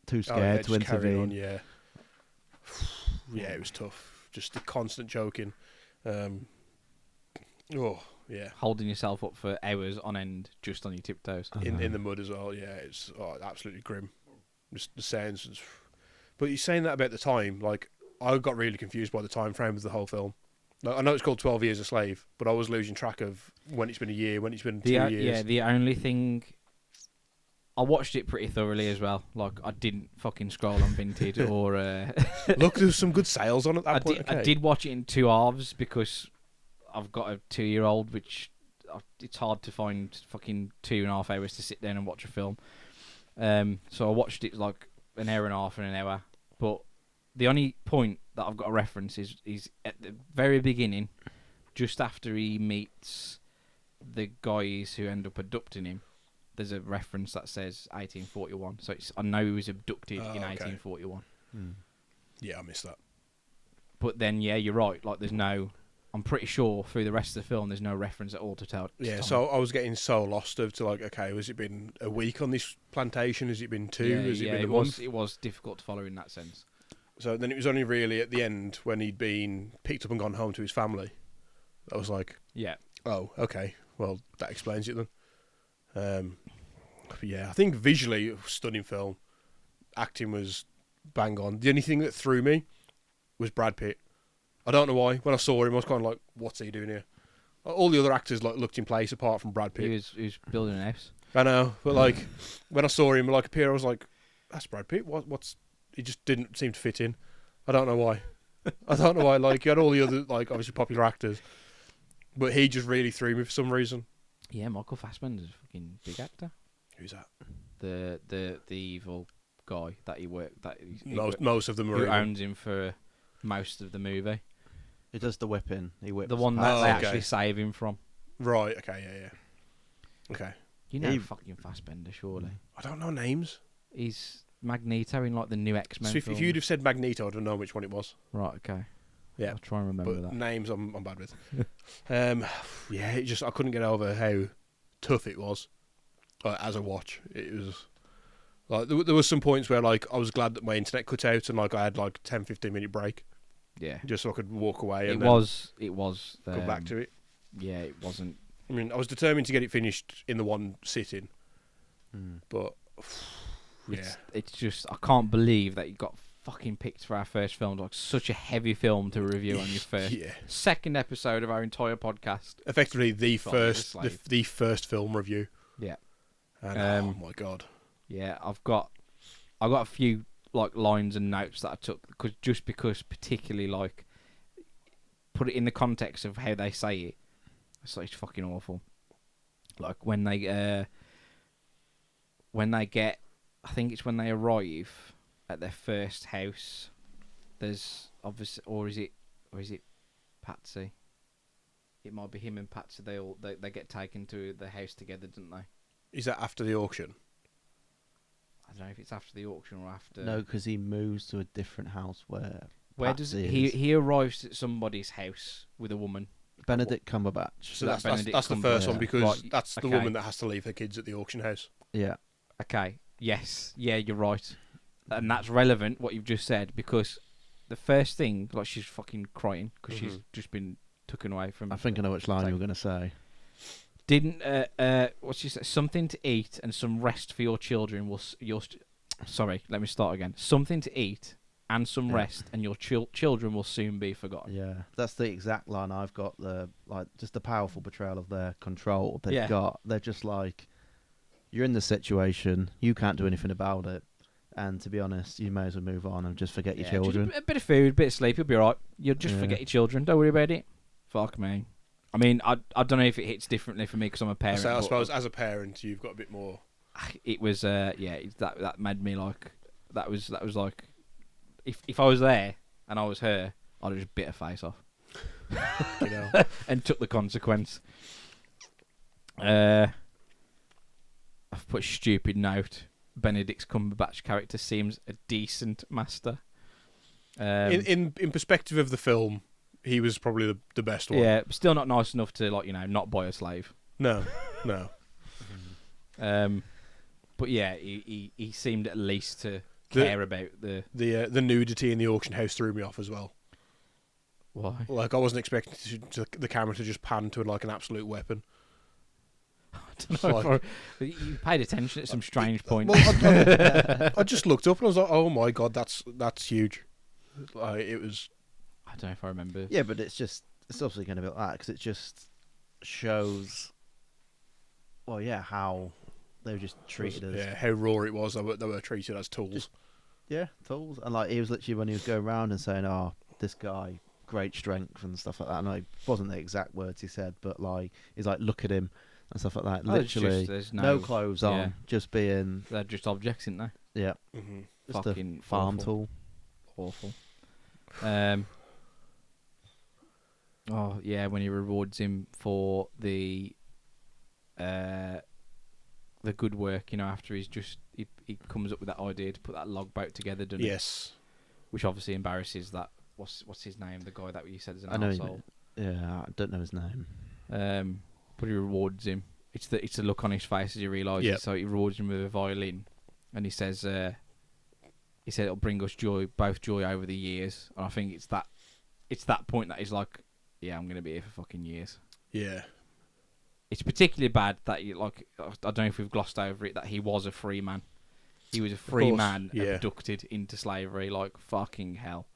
too scared to just carry intervene. on, yeah. Yeah, it was tough. Just the constant choking. Oh, yeah. Holding yourself up for hours on end, just on your tiptoes. In the mud as well. Yeah, it's absolutely grim. Just the sounds. But you're saying that about the time. Like I got really confused by the time frame of the whole film. Like, I know it's called 12 Years a Slave, but I was losing track of when it's been a year, when it's been 2 years. Yeah, the only thing. I watched it pretty thoroughly as well. Like I didn't fucking scroll on Vinted or. Look, there was some good sales on at that point. I did watch it in 2 halves because I've got a 2-year-old, which it's hard to find fucking 2.5 hours to sit down and watch a film. So I watched it like an hour and a half and an hour. But the only point that I've got to reference is at the very beginning, just after he meets the guys who end up abducting him. There's a reference that says 1841. So I know he was abducted in 1841. Yeah, I missed that. But then, yeah, you're right. Like, there's no... I'm pretty sure through the rest of the film, there's no reference at all to Tom. Yeah, so I was getting so lost of to like, okay, has it been a week on this plantation? Has it been two? Yeah, has it been a was. month? It was difficult to follow in that sense. So then it was only really at the end when he'd been picked up and gone home to his family. I was like, Yeah. oh, okay, well that explains it then. But yeah, I think visually, stunning film. Acting was bang on. The only thing that threw me was Brad Pitt. I don't know why. When I saw him, I was kind of like, "What's he doing here?" All the other actors like looked in place apart from Brad Pitt. He was building an house. I know, but like when I saw him like appear, I was like, "That's Brad Pitt." What's? He just didn't seem to fit in. I don't know why. I don't know why. Like you had all the other like obviously popular actors, but he just really threw me for some reason. Yeah, Michael Fassbender's a fucking big actor. Who's that? The evil guy that he worked Most of them are who evil. owns him for most of the movie. He does the whipping. He whips. The one that Pat. they okay. actually save him from. Right. Okay. Yeah. Okay. You know He- fucking Fassbender, surely. I don't know names. He's Magneto in like the new X-Men So if film. you'd have said Magneto, I'd have known which one it was. Right, okay. Yeah. I'll try and remember But that. names I'm bad with. Yeah, it just I couldn't get over how tough it was as a watch. It was like there was some points where like I was glad that my internet cut out and like I had like 10-15 minute break Yeah. just so I could walk away It and was then come back to it. Yeah, it wasn't. I mean, I was determined to get it finished in the one sitting, Mm. but yeah, It's just I can't believe that you got fucking picked for our first film. Like such a heavy film to review on your first yeah. second episode of our entire podcast. Effectively the Sorry, first the slave. the first film review. Yeah. And oh my god. Yeah, I've got a few like lines and notes that I took because particularly like put it in the context of how they say it. It's fucking awful. Like when they get, I think it's when they arrive at their first house. There's obviously, or is it Patsy? It might be him and Patsy. They get taken to the house together, don't they? Is that after the auction? I don't know if it's after the auction or after. No, because he moves to a different house where. Where does Patsy is. he arrives at somebody's house with a woman? Benedict Cumberbatch. So that that's Benedict the first Cumberbatch. one because Right, that's the okay. woman that has to leave her kids at the auction house. Yeah. Okay. Yes. Yeah, you're right. And that's relevant what you've just said because the first thing, like she's fucking crying because she's just been taken away from. I think I know which line Like- you were going to say. Didn't what she said? Something to eat and some rest for your children will. Sorry, let me start again. Something to eat and some Yeah. rest, and your children will soon be forgotten. Yeah, that's the exact line I've got. Just the powerful portrayal of their control they've Yeah. got. They're just like, you're in the situation, you can't do anything about it, and to be honest, you may as well move on and just forget your Yeah, children. just a bit of food, a bit of sleep, you'll be alright. You'll just Yeah. forget your children. Don't worry about it. Fuck me. I mean, I don't know if it hits differently for me because I'm a parent. So I but suppose as a parent, you've got a bit more. it was that made me like that was like if I was there and I was her, I'd have just bit her face off You know, and took the consequence. I've put a stupid note. Benedict Cumberbatch character seems a decent master. in perspective of the film, he was probably the best one. Yeah, still not nice enough to not buy a slave. No. But yeah, he seemed at least to care about the The nudity in the auction house threw me off as well. why. Like I wasn't expecting the camera to just pan to like an absolute weapon. I don't know Like- if you paid attention at some strange point. Well, I just looked up and I was like, "Oh my god, that's huge!" Like, it was. I don't know if I remember. Yeah, but it's obviously going to be like that because it just shows. Well, yeah, how they were just treated as How raw it was. They were treated as tools. tools, and like he was literally when he was going around and saying, "Oh, this guy, great strength and stuff like that." And it wasn't the exact words he said, but like he's like, "Look at him." And stuff like that. Oh, it's Literally, just- there's no clothes on, yeah. just being They're just objects, aren't they? yeah, Mm-hmm. just Fucking a farm awful. tool. Awful. Oh yeah, when he rewards him for the good work, after he comes up with that idea to put that log boat together, doesn't he? Yes. Which obviously embarrasses that. What's his name? The guy that you said is an I know. arsehole. Yeah, I don't know his name. But he rewards him. It's the look on his face as he realises. Yep. So he rewards him with a violin, and he says, it'll bring us both joy over the years. And I think it's that point that he's like, yeah, I'm gonna be here for fucking years. Yeah. It's particularly bad that I don't know if we've glossed over it, that he was a free man. He was a free man abducted into slavery. Like, fucking hell.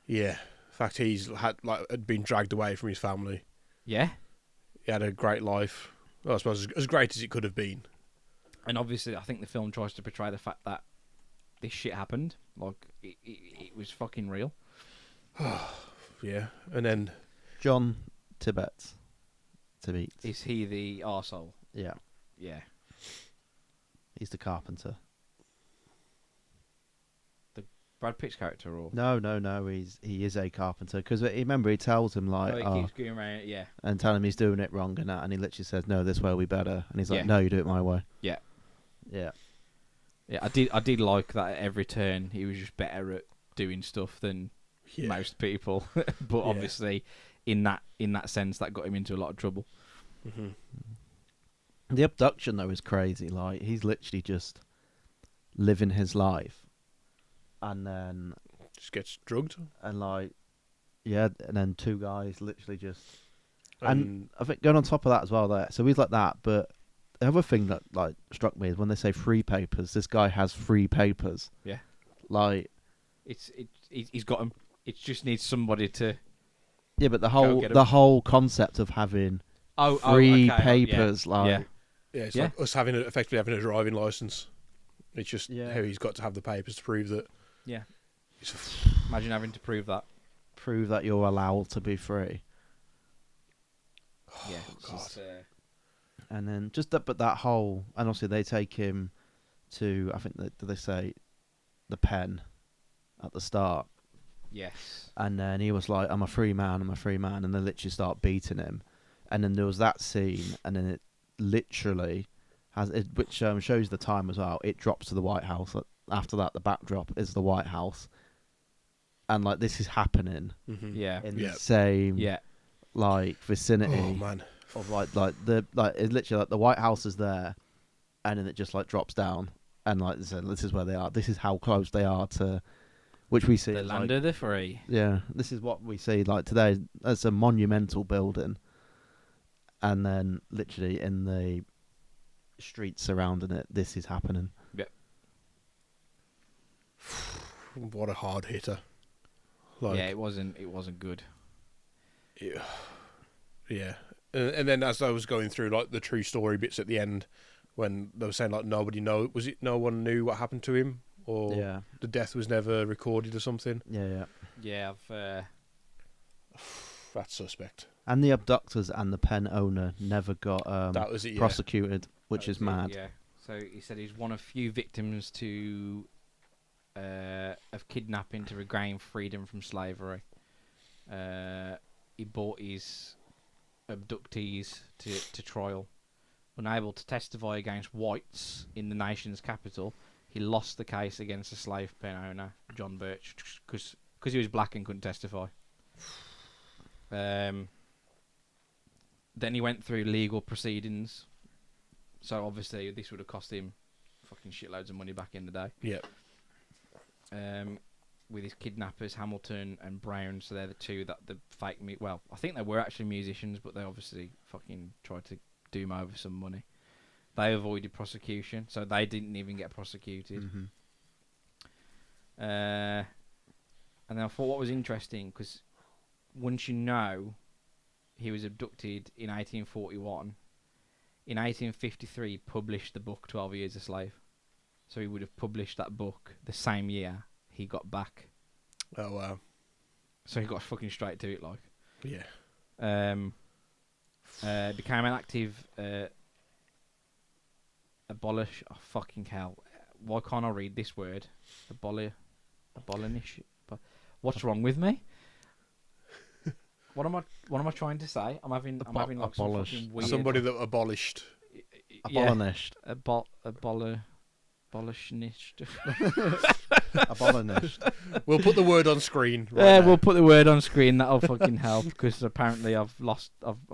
Yeah. In fact, had been dragged away from his family. Yeah. He had a great life. Well, I suppose as great as it could have been. And obviously, I think the film tries to portray the fact that this shit happened. Like, it was fucking real. Yeah. And then John Tibbetts. Is he the arsehole? Yeah. Yeah. He's the carpenter. The Brad Pitt's character, or No. He is a carpenter because remember he tells him like, he keeps going around, yeah, and telling him he's doing it wrong and that, and he literally says, "No, this way will be better," and he's like, Yeah. "No, you do it my way." Yeah. Yeah. Yeah, I did like that at every turn he was just better at doing stuff than most people. But obviously, in that sense, that got him into a lot of trouble. Mm-hmm. The abduction though is crazy. Like he's literally just living his life, and then just gets drugged. and then two guys literally just. And I think going on top of that as well, so he's like that. But the other thing that like struck me is when they say free papers. This guy has free papers. Yeah. Like he's got them. It just needs somebody to. Yeah, but the get 'em. whole concept of having free papers, yeah. It's like us effectively having a driving license. It's just how he's got to have the papers to prove that. Yeah. Imagine having to prove that. Prove that you're allowed to be free. Yeah. God. And then that whole, and obviously they take him to, I think they say, the pen at the start. Yes. And then he was like, I'm a free man, and they literally start beating him. And then there was that scene, and then it literally which shows the time as well. It drops to the White House. After that, the backdrop is the White House. And like this is happening in the same like vicinity. Oh man. Of it's literally like the White House is there, and then it just like drops down, and like this is where they are. This is how close they are to, which we see the land of the free. Yeah, this is what we see like today. It's a monumental building, and then literally in the streets surrounding it, this is happening. Yep. What a hard hitter. It wasn't good. Yeah. And then as I was going through like the true story bits at the end, when they were saying like no one knew what happened to him, or the death was never recorded or something. Yeah, That's suspect. And the abductors and the pen owner never got that was it, prosecuted, which is mad. Yeah. So he said he's one of few victims of kidnapping to regain freedom from slavery. He brought his abductees to trial. Unable to testify against whites in the nation's capital, he lost the case against the slave pen owner, John Birch, because he was black and couldn't testify. Then he went through legal proceedings. So obviously this would have cost him fucking shitloads of money back in the day. Yep. With his kidnappers, Hamilton and Brown, so they're the two that the fake well, I think they were actually musicians, but they obviously fucking tried to do him over some money. They avoided prosecution, so they didn't even get prosecuted. Mm-hmm. And then I thought what was interesting, because once you know he was abducted in 1841, in 1853 he published the book 12 Years a Slave. So he would have published that book the same year he got back. Oh wow. So he got fucking straight to it, like. Yeah. Became an active abolish. Oh fucking hell! Why can't I read this word? Abolish. What's wrong with me? What am I trying to say? I'm having like some fucking weird. Somebody that abolished. Abolished. Abolitionist. Abolished. We'll put the word on screen. Right Yeah, now. we'll put the word on screen. That'll fucking help because apparently I'm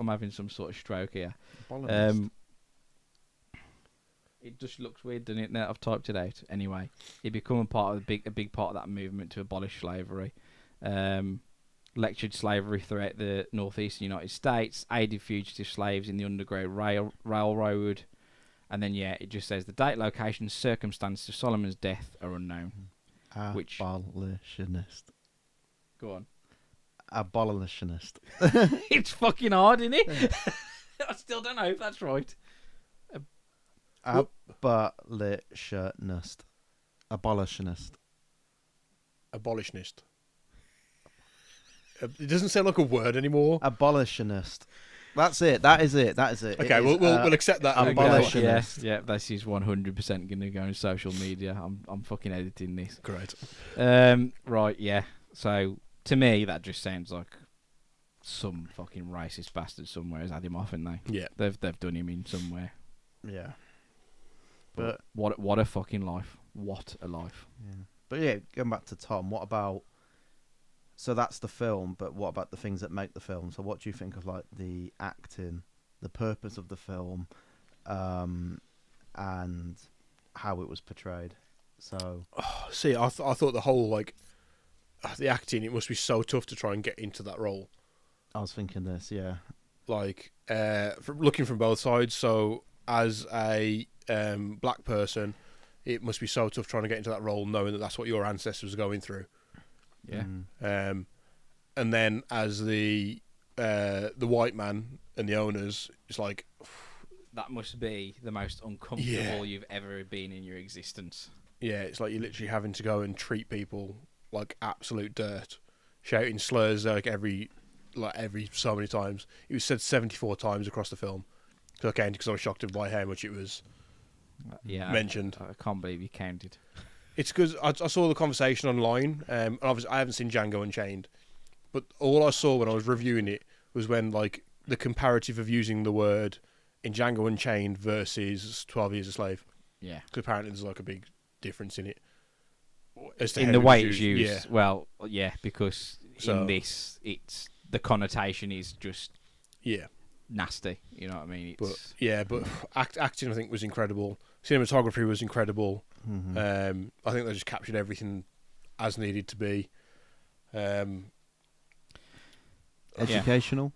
having some sort of stroke here. Abolished. It just looks weird, doesn't it? Now I've typed it out. Anyway, it become a big part of that movement to abolish slavery. Lectured slavery throughout the northeastern United States, aided fugitive slaves in the Underground Railroad, and then it just says the date, location, circumstances of Solomon's death are unknown. Which Abolitionist. Go on. Abolitionist. It's fucking hard, isn't it? I still don't know if that's right. Abolitionist. Abolitionist. Abolitionist. It doesn't sound like a word anymore. Abolitionist. That's it. That is it. Okay, we'll accept that. Abolitionist. Yeah, this is 100% going to go on social media. I'm fucking editing this. Great. Right, yeah. So to me, that just sounds like some fucking racist bastard somewhere has had him off, haven't they? Yeah. They've done him in somewhere. Yeah. But what a fucking life. What a life. Yeah. But yeah, going back to Tom, what about... So that's the film, but what about the things that make the film? So what do you think of like the acting, the purpose of the film, and how it was portrayed? So... See, I thought the whole, the acting, it must be so tough to try and get into that role. I was thinking this, yeah. Looking from both sides, so as a black person, it must be so tough trying to get into that role knowing that that's what your ancestors were going through. Yeah. And then as the white man and the owners, it's like... That must be the most uncomfortable you've ever been in your existence. Yeah, it's like you're literally having to go and treat people like absolute dirt, shouting slurs every so many times. It was said 74 times across the film. So again, because I was shocked by how much it was mentioned. I can't believe you counted. It's because I saw the conversation online, and obviously I haven't seen Django Unchained, but all I saw when I was reviewing it was when the comparative of using the word in Django Unchained versus 12 Years a Slave. Yeah. Because apparently there's a big difference in it. As to In how the it way was it's used. Yeah. Well, yeah, because in this, it's the connotation is just nasty. You know what I mean? It's, but acting I think was incredible. Cinematography was incredible. Mm-hmm. I think they just captured everything as needed to be. Educational?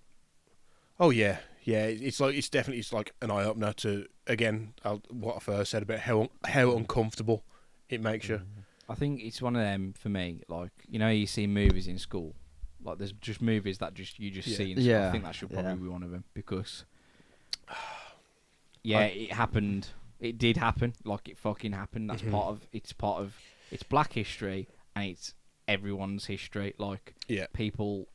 Oh yeah. It's definitely an eye opener to what I first said about how uncomfortable it makes you. I think it's one of them for me. You see movies in school. There's just movies that you just see in school. I think that should probably be one of them because it happened. It did happen. It fucking happened. That's part of it's black history and it's everyone's history. People,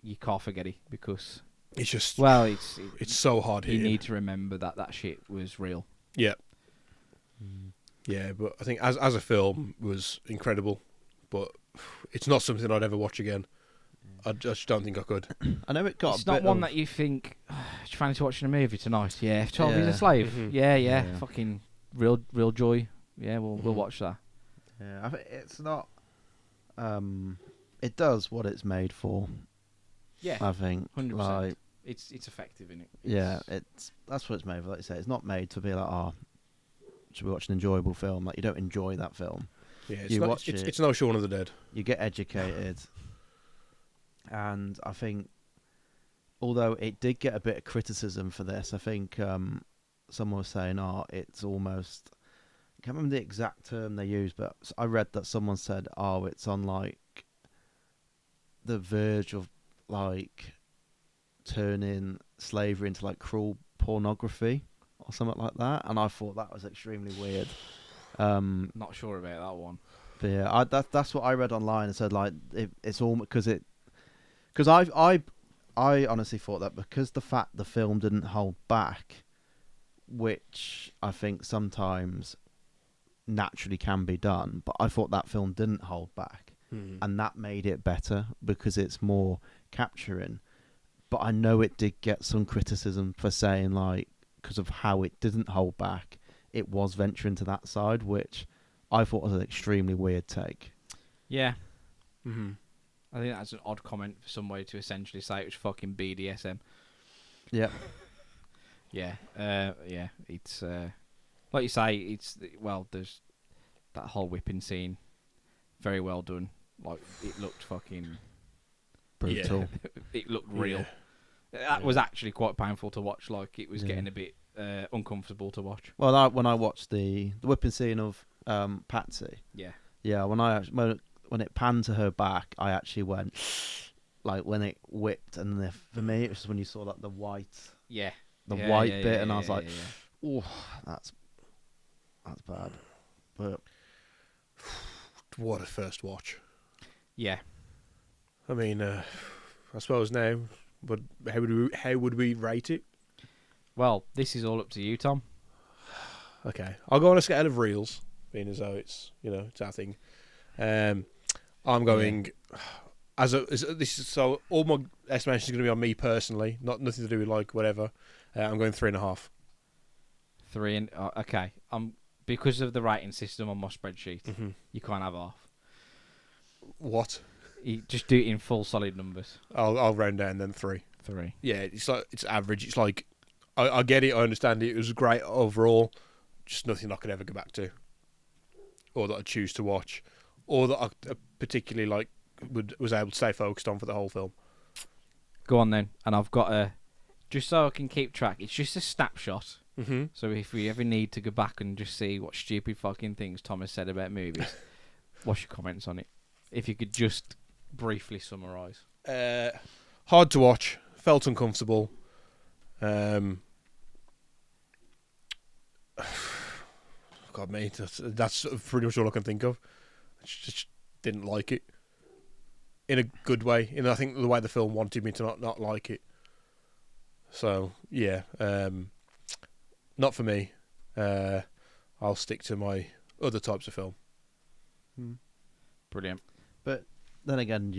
you can't forget it because it's just it's so hard you hitting. need to remember that shit was real. Yeah. Yeah, but I think as a film was incredible, but it's not something I'd ever watch again. I just don't think I could. I know it got. It's not one that you think. Do you fancy watching a movie tonight? Yeah, 12 Years a Slave. Mhm. Yeah, fucking real joy. Yeah, we'll watch that. Yeah, I think it's not. It does what it's made for. Yeah, I think 100%. It's effective in it. That's what it's made for. Like you say, it's not made to be should we watch an enjoyable film? You don't enjoy that film. Yeah, it's no Shaun of the Dead. You get educated. And I think, although it did get a bit of criticism for this, I think someone was saying, it's almost... I can't remember the exact term they used, but I read that someone said, it's on, the verge of, turning slavery into, cruel pornography or something like that. And I thought that was extremely weird. Not sure about that one. But yeah, that's what I read online and said, it's all... Because I honestly thought that because the film didn't hold back, which I think sometimes naturally can be done, but I thought that film didn't hold back, and that made it better because it's more capturing. But I know it did get some criticism for saying because of how it didn't hold back, it was venturing to that side, which I thought was an extremely weird take. Yeah. Mm-hmm. I think that's an odd comment for somebody to essentially say it was fucking BDSM. Yeah. Yeah. Yeah. It's like you say. There's that whole whipping scene. Very well done. Like it looked fucking Brutal. it looked real. Yeah. That was actually quite painful to watch. Like it was getting a bit uncomfortable to watch. Well, when I watched the whipping scene of Patsy, Yeah. when it panned to her back, I actually went like when it whipped, and for me it was just when you saw like the white, Yeah. white bit, yeah, and I was like, yeah. oh, that's bad. But What a first watch. Yeah. I mean, I suppose now, but how would we rate it? Well, this is all up to you, Tom. Okay, I'll go on a scale of reels, being as though it's it's our thing. I'm going so all my estimations are going to be on me personally, nothing to do with like whatever. I'm going 3.5. 3 okay. Because of the rating system on my spreadsheet, Mm-hmm. you can't have half. What? You just do it in full solid numbers. I'll round down then 3. 3. Yeah, it's average. It's like I get it, I understand it. It was great overall, just nothing I could ever go back to, or that I choose to watch, or that I particularly like was able to stay focused on for the whole film. Go on then, and I've got just so I can keep track. It's just a snapshot. Mm-hmm. So if we ever need to go back and just see what stupid fucking things Thomas said about movies, what's your comments on it? If you could just briefly summarise. Hard to watch. Felt uncomfortable. God, mate, that's pretty much all I can think of. I just didn't like it in a good way. I think the way the film wanted me to not like it. So yeah, not for me. I'll stick to my other types of film. Brilliant. But then again,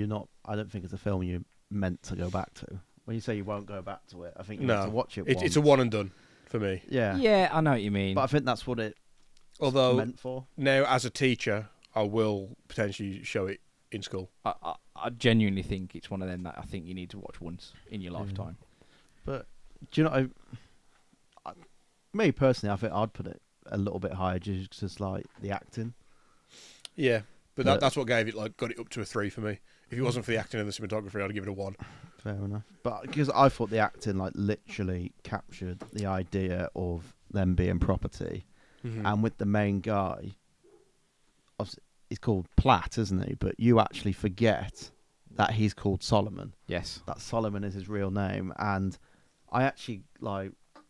I don't think it's a film you're meant to go back to. When you say you won't go back to it, I think you have to watch it once. It's a one and done for me. Yeah. Yeah, I know what you mean. But I think that's what it's meant for. Now, as a teacher, I will potentially show it in school. I genuinely think it's one of them that I think you need to watch once in your lifetime. But do you know? Me personally, I think I'd put it a little bit higher, just like the acting. Yeah, but that's what got it up to a 3 for me. If it wasn't for the acting and the cinematography, I'd give it a 1. Fair enough. But because I thought the acting literally captured the idea of them being property, and with the main guy, he's called Platt, isn't he? But you actually forget that he's called Solomon. Yes. That Solomon is his real name, and I actually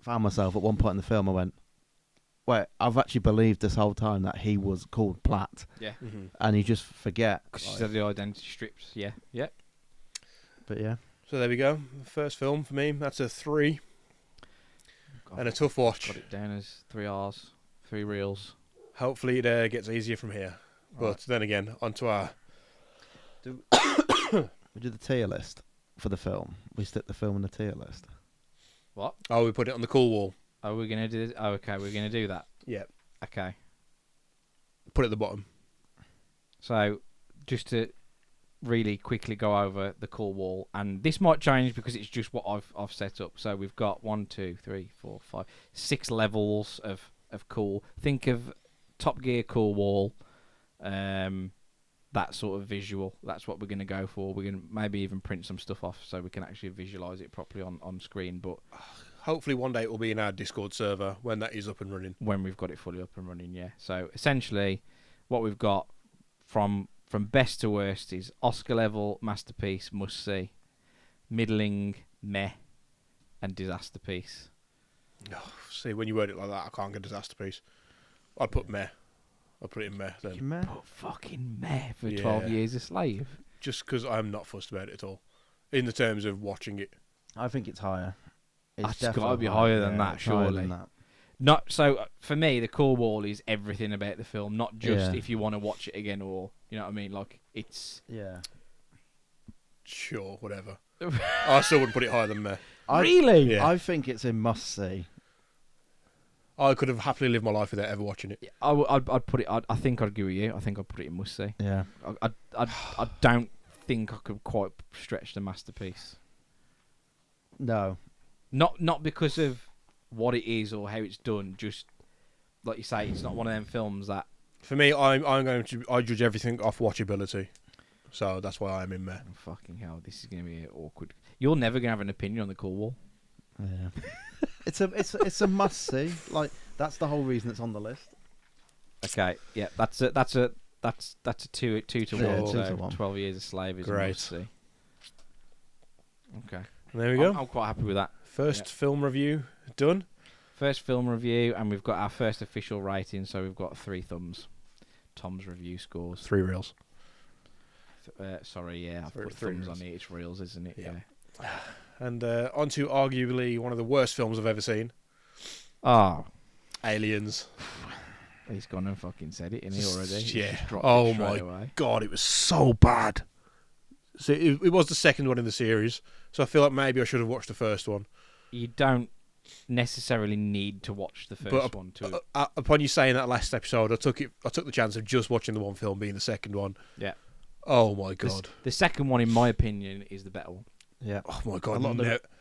found myself at one point in the film. I went, "Wait, I've actually believed this whole time that he was called Platt." Yeah. And you just forget Because she said the identity strips. Yeah. Yeah. But yeah. So there we go. First film for me. That's a 3. God, And a tough watch. Got it down as 3 R's, 3 reels. Hopefully it gets easier from here. But then again, onto our... We did the tier list for the film. We stick the film in the tier list. What? Oh, we put it on the cool wall. Are we going to do this? Oh, okay, we're going to do that. Yeah. Okay. Put it at the bottom. So, just to really quickly go over the cool wall, and this might change because it's just what I've set up. So we've got 1, 2, 3, 4, 5, 6 levels of cool. Think of Top Gear cool wall, that sort of visual. That's what we're going to go for. We're going to maybe even print some stuff off so we can actually visualise it properly on screen. But hopefully one day it will be in our Discord server when that is up and running. When we've got it fully up and running, yeah. So essentially, what we've got from best to worst is Oscar level, masterpiece, must see, middling, meh, and disaster piece. Oh, see, when you word it like that, I can't get disaster piece. I'd put meh. I'd put it in meh then. Meh? Put fucking meh for Yeah. 12 Years a Slave. Just because I'm not fussed about it at all. In the terms of watching it. I think it's higher. It's definitely gotta be higher than that, it's higher surely. than that. Not so for me. The cool wall is everything about the film, not just Yeah. if you want to watch it again or you know what I mean. Like it's Yeah. Sure, whatever. I still wouldn't put it higher than meh. really. Yeah. I think it's a must see. I could have happily lived my life without ever watching it. Yeah, I'd put it. I think I'd agree with you. I think I'd put it in must see. Yeah. I don't think I could quite stretch the masterpiece. No. Not because of what it is or how it's done. Just like you say, it's not one of them films that. For me, I judge everything off watchability, so that's why I'm in there. Oh, fucking hell, this is gonna be awkward. You're never gonna have an opinion on the Cornwall. Yeah. it's a must see. Like that's the whole reason it's on the list. Okay, yeah, that's a 2 to 1. Yeah, 2 So to 1. 12 Years a Slave is Great. a must see. Okay, There we go. I'm quite happy with that. First film review done. First film review, and we've got our first official rating, so we've got 3 thumbs. Tom's review scores. 3 reels. Sorry, yeah, I've put Three thumbs reels. on it. It's reels, isn't it? Yeah. Yeah. And on to arguably one of the worst films I've ever seen. Oh, Aliens. he's gone and fucking said it, isn't he, already? He's Yeah. just dropped Oh it straight my away. God, it was so bad. So it was the second one in the series, so I feel like maybe I should have watched the first one. You don't necessarily need to watch the first one to. Upon you saying that last episode, I took the chance of just watching the one film being the second one. Yeah. Oh my God. The second one, in my opinion, is the better one. Yeah. Oh my God.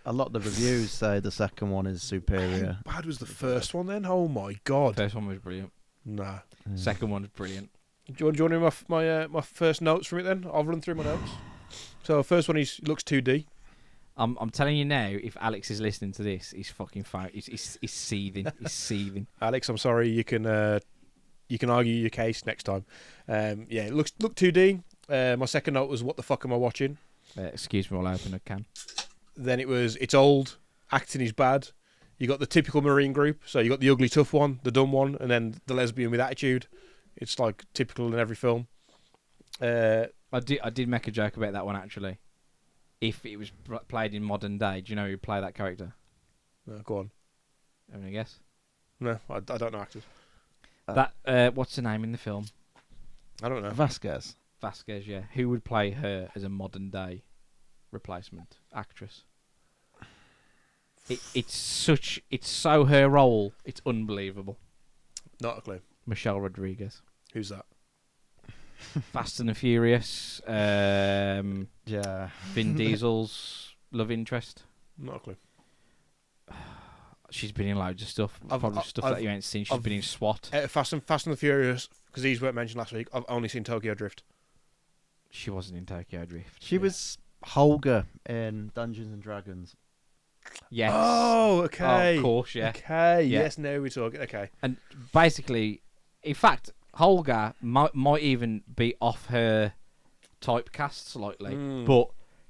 A lot of the reviews say the second one is superior. How bad was the first one then? Oh my God. First one was brilliant. Nah. Second one was brilliant. Do you want to hear my first notes from it then? I'll run through my notes. So first one, he looks 2D. I'm telling you now, if Alex is listening to this, he's fucking fine. He's seething. He's seething. Alex, I'm sorry. You can argue your case next time. Yeah, it look 2D. My second note was, what the fuck am I watching? Excuse me while I open a can. Then it's old. Acting is bad. You got the typical Marine group. So you got the ugly tough one, the dumb one, and then the lesbian with attitude. It's like typical in every film. I did make a joke about that one, actually. If it was played in modern day, do you know who'd play that character? No, go on. Have any guess? No, I don't know actors. What's the name in the film? I don't know. Vasquez. Vasquez, yeah. Who would play her as a modern day replacement actress? It's so her role. It's unbelievable. Not a clue. Michelle Rodriguez. Who's that? Fast and the Furious. Yeah. Vin Diesel's love interest. Not a clue. She's been in loads of stuff. Probably stuff that you ain't seen. She's been in SWAT. Fast and the Furious, because these weren't mentioned last week. I've only seen Tokyo Drift. She wasn't in Tokyo Drift. She was Holger in Dungeons and Dragons. Yes. Oh, okay. Oh, of course, yeah. Okay. Yeah. Yes. Now we're talking. Okay. And basically, in fact, Holga might even be off her typecast slightly, but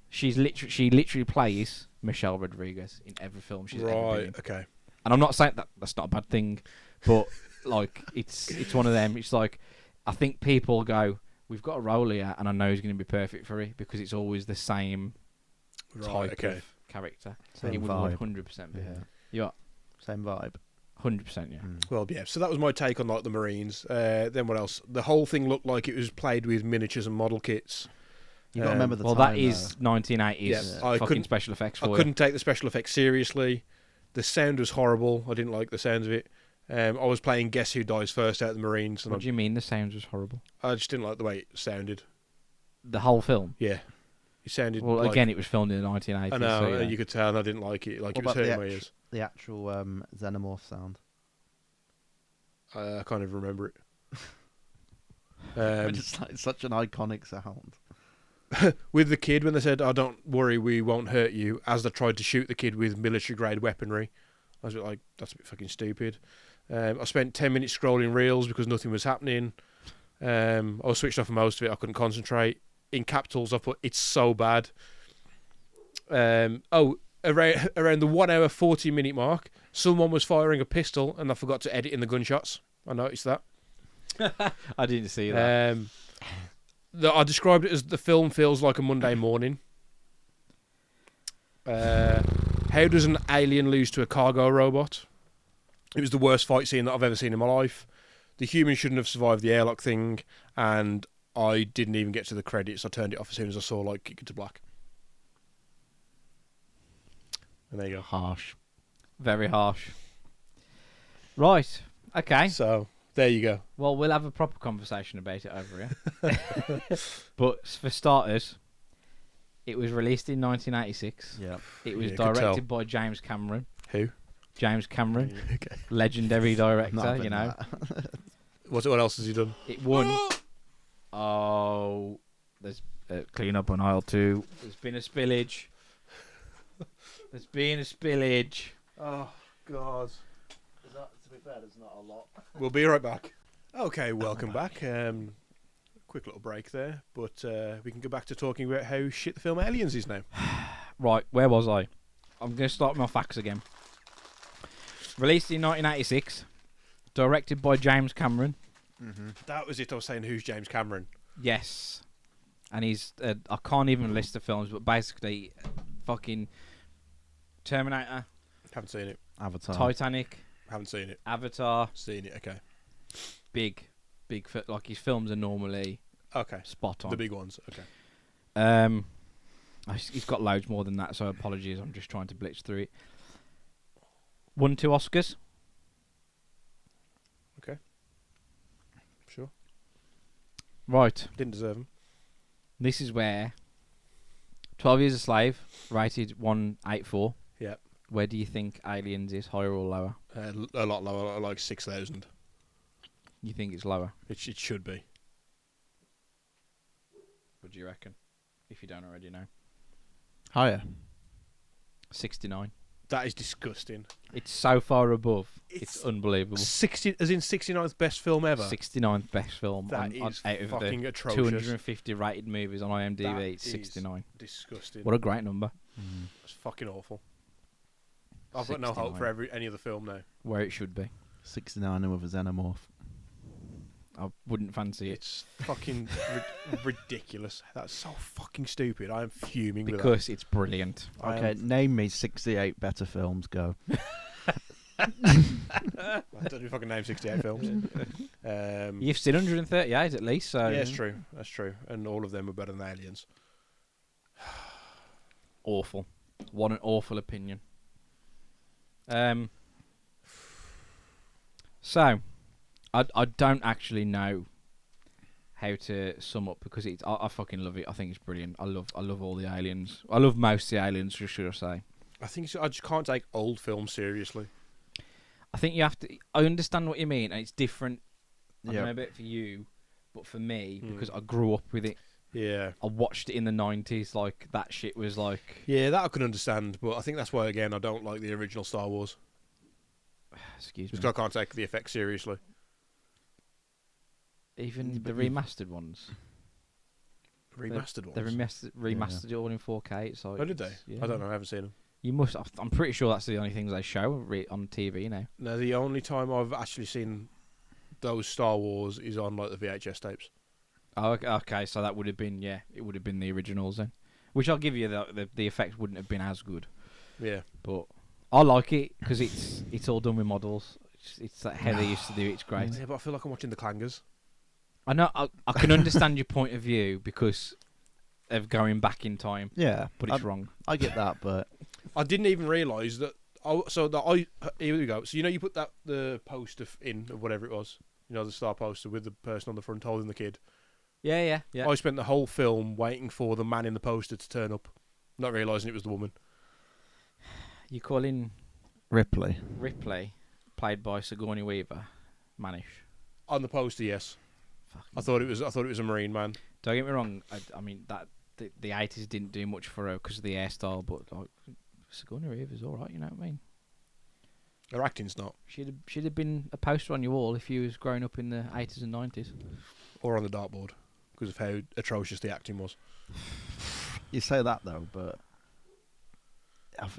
she literally plays Michelle Rodriguez in every film she's ever been in. Okay. And I'm not saying that's not a bad thing, but like it's one of them. It's like I think people go, we've got a role here, and I know he's going to be perfect for it because it's always the same type of character. Same it would vibe. 100% be Yeah. her. Yeah, Same vibe. 100%. Yeah. Well, yeah. So that was my take on like the Marines. Then what else? The whole thing looked like it was played with miniatures and model kits. You got to remember the Well, time. that is 1980s Yeah, I fucking couldn't- special effects for I you. couldn't take the special effects seriously. The sound was horrible. I didn't like the sounds of it. I was playing Guess Who Dies First out of the Marines, and What do you mean the sound was horrible? I just didn't like the way it sounded. The whole film? Yeah, it sounded. Well, like, again, it was filmed in the 1980s. I know, so, yeah. you could tell, and I didn't like it. Like What it was about the hurting my ears. The actual xenomorph sound. I can't even remember it. It's such an iconic sound. With the kid, when they said, "Oh, don't worry, we won't hurt you," as they tried to shoot the kid with military-grade weaponry, I was a bit like, "That's a bit fucking stupid." I spent 10 minutes scrolling reels because nothing was happening. I was switched off for most of it. I couldn't concentrate. In capitals, I put, "It's so bad." Around the 1 hour 40-minute mark, someone was firing a pistol, and I forgot to edit in the gunshots. I noticed that. I didn't see that. I described it as the film feels like a Monday morning. How does an alien lose to a cargo robot? It was the worst fight scene that I've ever seen in my life. The human shouldn't have survived the airlock thing, and I didn't even get to the credits. I turned it off as soon as I saw like kick it to black. And there you go. Harsh. Very harsh. Right. Okay. So there you go. Well, we'll have a proper conversation about it over here. But for starters, it was released in 1986. Yeah. It was Yeah, could tell. directed by James Cameron. Who? James Cameron, Okay. legendary Not director, having you know. that. What else has he done? It won. Oh, there's clean up on aisle 2. There's been a spillage. There's been a spillage. Oh God. To be fair, there's not a lot. We'll be right back. Okay, welcome back. Quick little break there, but we can go back to talking about how shit the film Aliens is now. Right, where was I? I'm going to start with my facts again. Released in 1986. Directed by James Cameron. Mm-hmm. That was it. I was saying, who's James Cameron? Yes. And he's... I can't even list the films, but basically... fucking... Terminator. Haven't seen it. Avatar. Titanic. Haven't seen it. Avatar. Seen it. Okay. Big. Like, his films are normally Okay. spot on. The big ones. Okay. He's got loads more than that, so apologies. I'm just trying to blitz through it. Won 2 Oscars. Sure. Right. Didn't deserve them. This is where 12 Years a Slave, rated 184. Yeah. Where do you think Aliens is, higher or lower? A lot lower, like 6,000. You think it's lower? It should be. What do you reckon? If you don't already know. Higher. 69. That is disgusting. It's so far above. It's unbelievable. 60, as in 69th best film ever. 69th best film That on is out of fucking the atrocious. 250 rated movies on IMDb. That It's is 69. Disgusting. What a great number. It's fucking awful. I've got no hope 69. for any other film now. Where it should be. 69 with a xenomorph. I wouldn't fancy it. It's fucking ridiculous. That's so fucking stupid. I am fuming with Because it's brilliant. that. Okay, name me 68 better films. Go. I don't know if I can name 68 films. You've seen 138 at least, so... Yeah, it's true. That's true. And all of them are better than Aliens. Awful. What an awful opinion. So, I don't actually know how to sum up because I fucking love it. I think it's brilliant. I love all the aliens. I love most of the aliens, should I say. I just can't take old films seriously. I think you have to. I understand what you mean, and it's different. I Yeah. don't know about for you, but for me, because I grew up with it. Yeah. I watched it in the 90s. Like that shit was like. Yeah, that I can understand, but I think that's why again I don't like the original Star Wars Excuse me. because I can't take the effects seriously. Even the remastered ones. Remastered ones. They remastered it all in 4K. It's like, Oh, did they? yeah. I don't know. I haven't seen them. You must. I'm pretty sure that's the only things they show on TV now. No, the only time I've actually seen those Star Wars is on like the VHS tapes. Oh, okay. So that would have been it would have been the originals then. Which I'll give you the effects wouldn't have been as good, Yeah. but I like it because it's all done with models. It's like how they used to do it. It's great. Yeah, but I feel like I'm watching the Clangers. I know. I can understand your point of view because of going back in time, Yeah, but it's wrong. I get that, but I didn't even realise that. Here we go. So you put the poster in of whatever it was. The star poster with the person on the front holding the kid. Yeah. I spent the whole film waiting for the man in the poster to turn up, not realising it was the woman. You calling Ripley. Ripley, played by Sigourney Weaver, mannish? On the poster, yes. I thought it was a Marine man. Don't get me wrong. I mean that the 80s didn't do much for her because of the hairstyle, but like Sigourney Weaver's all right. You know what I mean? Her acting's not, She'd have been a poster on your wall if you was growing up in the 80s and 90s. or on the dartboard, because of how atrocious the acting was. You say that though, but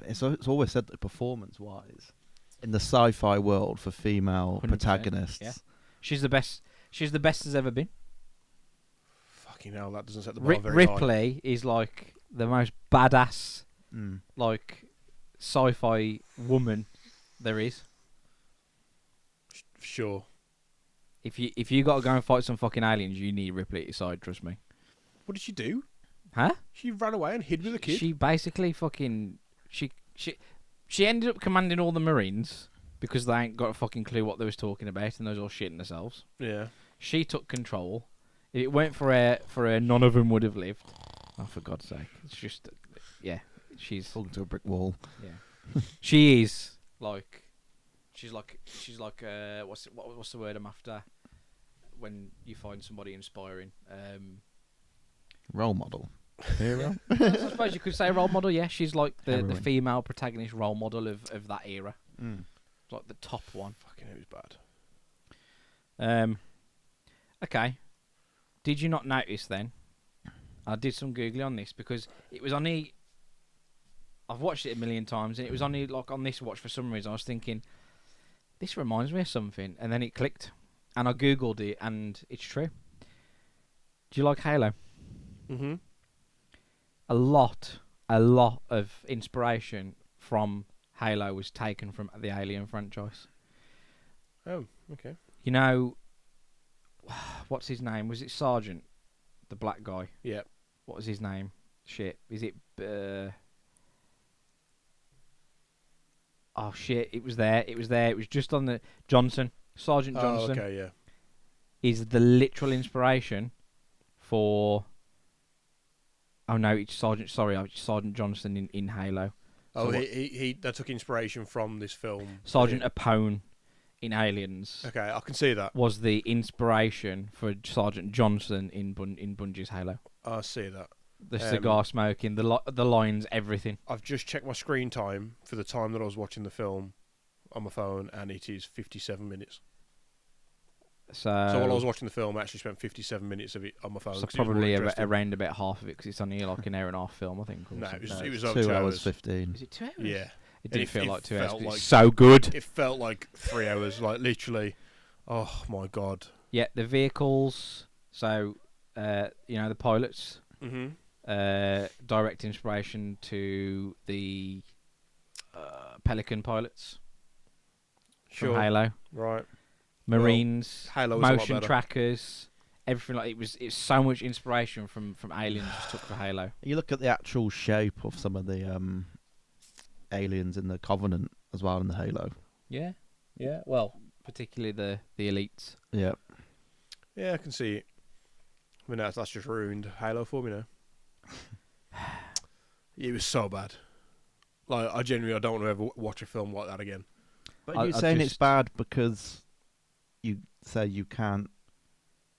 it's always said that performance-wise, in the sci-fi world for female 100%, protagonists, yeah. She's the best. She's the best there's ever been. Fucking hell, that doesn't set the bar very high. Ripley is like the most badass, like sci-fi woman there is. Sure. If you got to go and fight some fucking aliens, you need Ripley at your side. Trust me. What did she do? Huh? She ran away and hid with the kid. She basically fucking she ended up commanding all the Marines, because they ain't got a fucking clue what they was talking about and they was all shitting themselves. Yeah. She took control. If it went for her, none of them would have lived. Oh, for God's sake! It's just, yeah, she's Talking to a brick wall. yeah. She is like, she's like what's the word I'm after? When you find somebody inspiring, Role model. Hero. I suppose you could say role model. Yeah, she's like the Heroine. female protagonist role model of that era. Mm. Like the top one. Fucking it was bad. Okay. Did you not notice then? I did some googling on this because it was only. I've watched it a million times and it was only like on this watch for some reason. I was thinking, this reminds me of something, and then it clicked, and I googled it, and it's true. Do you like Halo? Mm-hmm. A lot of inspiration from Halo was taken from the Alien franchise. Oh, okay. You know, what's his name? Was it Sergeant, the black guy? Yeah. What was his name? Shit. Is it? Oh shit! It was there. It was there. It was just on the Johnson. Sergeant Johnson Oh, okay, yeah. is the literal inspiration for. Oh no! It's Sergeant. Sorry, it's Sergeant Johnson in Halo. Oh, So he that took inspiration from this film. Sergeant Apone in Aliens Okay, I can see that. was the inspiration for Sergeant Johnson in Bungie's Halo. I see that. The cigar smoking, the lines, everything. I've just checked my screen time for the time that I was watching the film on my phone, and it is 57 minutes. So So while I was watching the film, I actually spent 57 minutes of it on my phone. So 'cause it was more probably interesting. around about half of it because it's only like an hour and a half film, I think. Or No, something. it was No, over 2 2 hours hours. 15. Is it 2 hours? Yeah. It didn't It- feel it like 2 hours. felt 'Cause like- it's so good. It felt like 3 hours, like literally. Oh my god. Yeah, the vehicles. So, the pilots. Mm-hmm. Direct inspiration to the Pelican pilots Sure. from Halo. Right. Marines, Halo was a lot motion better. trackers, everything like it's so much inspiration from Aliens just took for Halo. You look at the actual shape of some of the aliens in the Covenant as well in the Halo. Yeah, yeah. Well, particularly the elites. Yeah. Yeah, I can see it. I mean, that's just ruined Halo for me now. It was so bad. Like, I don't want to ever watch a film like that again. But I- you're I saying it's just- bad because you say you can't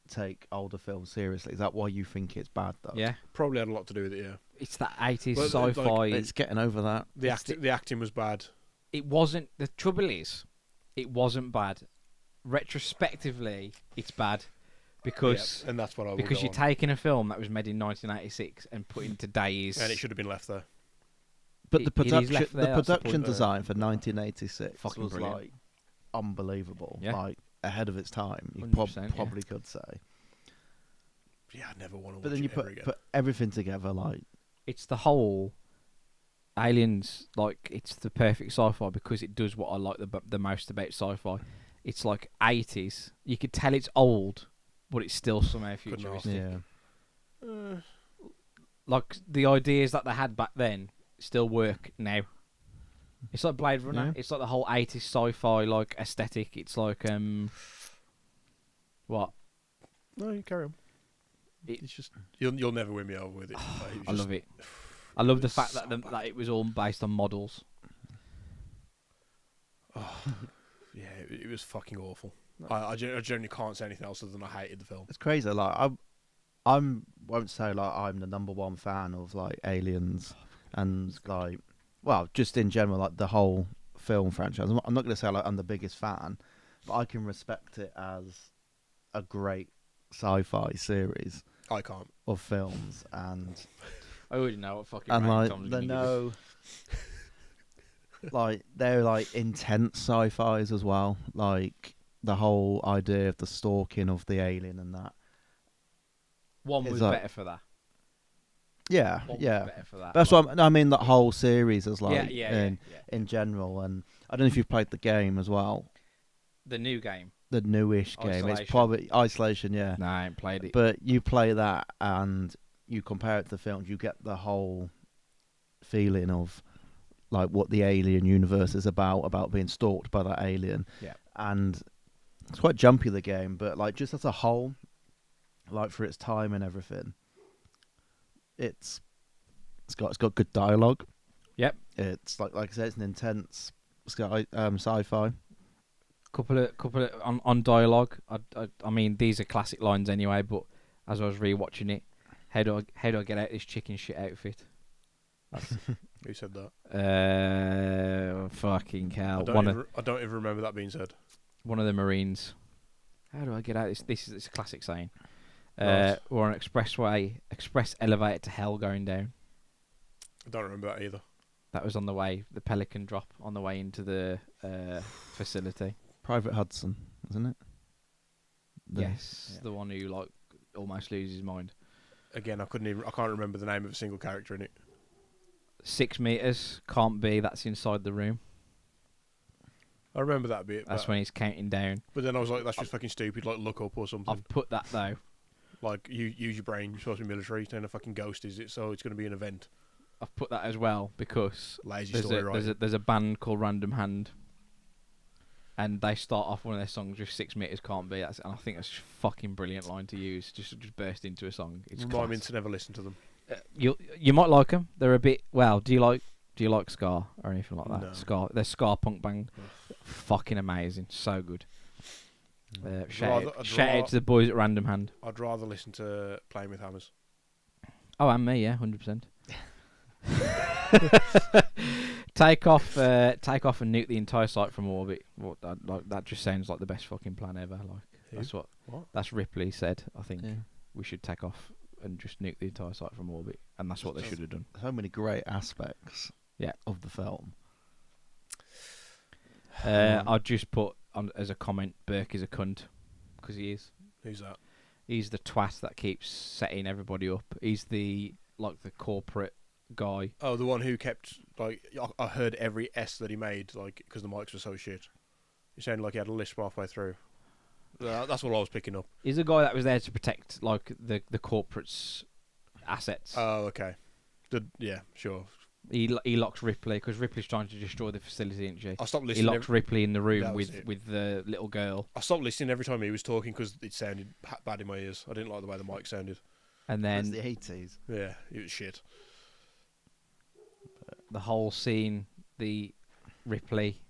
take older films seriously. Is that why you think it's bad, though? Yeah, Probably had a lot to do with it, yeah. it's that 80s But, like, sci-fi. It's getting over that. The acting was bad. It wasn't. The trouble is, it wasn't bad. Retrospectively, it's bad because Yeah, and that's what I would because go you're on. taking a film that was made in 1986 and put into today's. And it should have been left there. But It- the it is production, left there, the that's the production point. design for 1986 Fucking was brilliant. like unbelievable. Yeah. Like ahead of its time. You 100%, yeah. probably could say. Yeah, I never want to watch But then you it ever put again. put everything together. Like It's the whole Aliens. Like it's the perfect sci-fi because it does what I like the most about sci-fi. It's like 80s. You could tell it's old, but it's still somehow Couldn't futuristic. yeah. Like the ideas that they had back then still work now. It's like Blade Runner. Yeah. It's like the whole 80s sci-fi like aesthetic. It's like what? No, you carry on. It- It's just you'll never win me over with it. Like, I love it. I love the fact that that it was all based on models. Yeah, it was fucking awful. I generally can't say anything else other than I hated the film. It's crazy. Like I won't say like I'm the number one fan of like Aliens and like well just in general like the whole film franchise. I'm not going to say like I'm the biggest fan, but I can respect it as a great sci-fi series I can't. of films and I already know what fucking and rating like Tom's they gonna give it. know like they're like intense sci-fis as well. Like the whole idea of the stalking of the alien and that. One It's was like- better for that. Yeah, One yeah. was better for that. That's Like- what I mean. That whole series is like yeah. in general, and I don't know if you've played the game as well. The new game. The newish game, it's Isolation. probably Isolation, yeah. No, I ain't played it. But you play that and you compare it to the films, you get the whole feeling of like what the alien universe is about being stalked by that alien. Yeah. And it's quite jumpy, the game, but like just as a whole, like for its time and everything, it's got good dialogue. Yep. It's like I said, it's an intense sci-fi. Couple of on dialogue. I mean, these are classic lines anyway. But as I was rewatching it, how do I get out this chicken shit outfit? Who said that? Fucking hell. I don't even remember that being said. One of the Marines. How do I get out this? This is a classic saying. Right. We're on an express elevator to hell going down. I don't remember that either. That was on the way, the Pelican drop on the way into the facility. Private Hudson, isn't it? Yes, the one who like almost loses his mind. Again, I can't remember the name of a single character in it. 6 meters can't be. That's inside the room. I remember that bit. That's when he's counting down. But then I was like, that's just fucking stupid. Like, look up or something. I've put that though. Like, use your brain. You're supposed to be military. It's not a fucking ghost, is it? So it's going to be an event. I've put that as well because Lazy there's story, right? there's a band called Random Hand, and they start off one of their songs with 6 meters can't be. And I think that's a fucking brilliant line to use. Just burst into a song. It's Remind me class. to never listen to them. You might like them. They're a bit. Well, do you like ska or anything like that? No. Ska. They're ska punk band. Fucking amazing. So good. Shout out to the boys at Random Hand. I'd rather listen to Playing with Hammers. Oh, and me, yeah, 100%. Take off and nuke the entire site from orbit. That just sounds like the best fucking plan ever. Like that's what that's Ripley said. I think we should take off and just nuke the entire site from orbit, and that's what they should have done. So many great aspects. Of the film. I'd just put as a comment, Burke is a cunt, because he is. Who's that? He's the twat that keeps setting everybody up. He's the corporate guy. Oh, the one who kept, like, I heard every S that he made, like, because the mics were so shit. You sounded like he had a lisp halfway through. That's what I was picking up. He's a guy that was there to protect, like, the corporate's assets. Oh, okay. Yeah, sure. He locks Ripley, because Ripley's trying to destroy the facility, isn't she? I stopped listening. He locks Ripley in the room with with the little girl. I stopped listening every time he was talking because it sounded bad in my ears. I didn't like the way the mic sounded. And then it's the 80s. Yeah, it was shit. The whole scene, the Ripley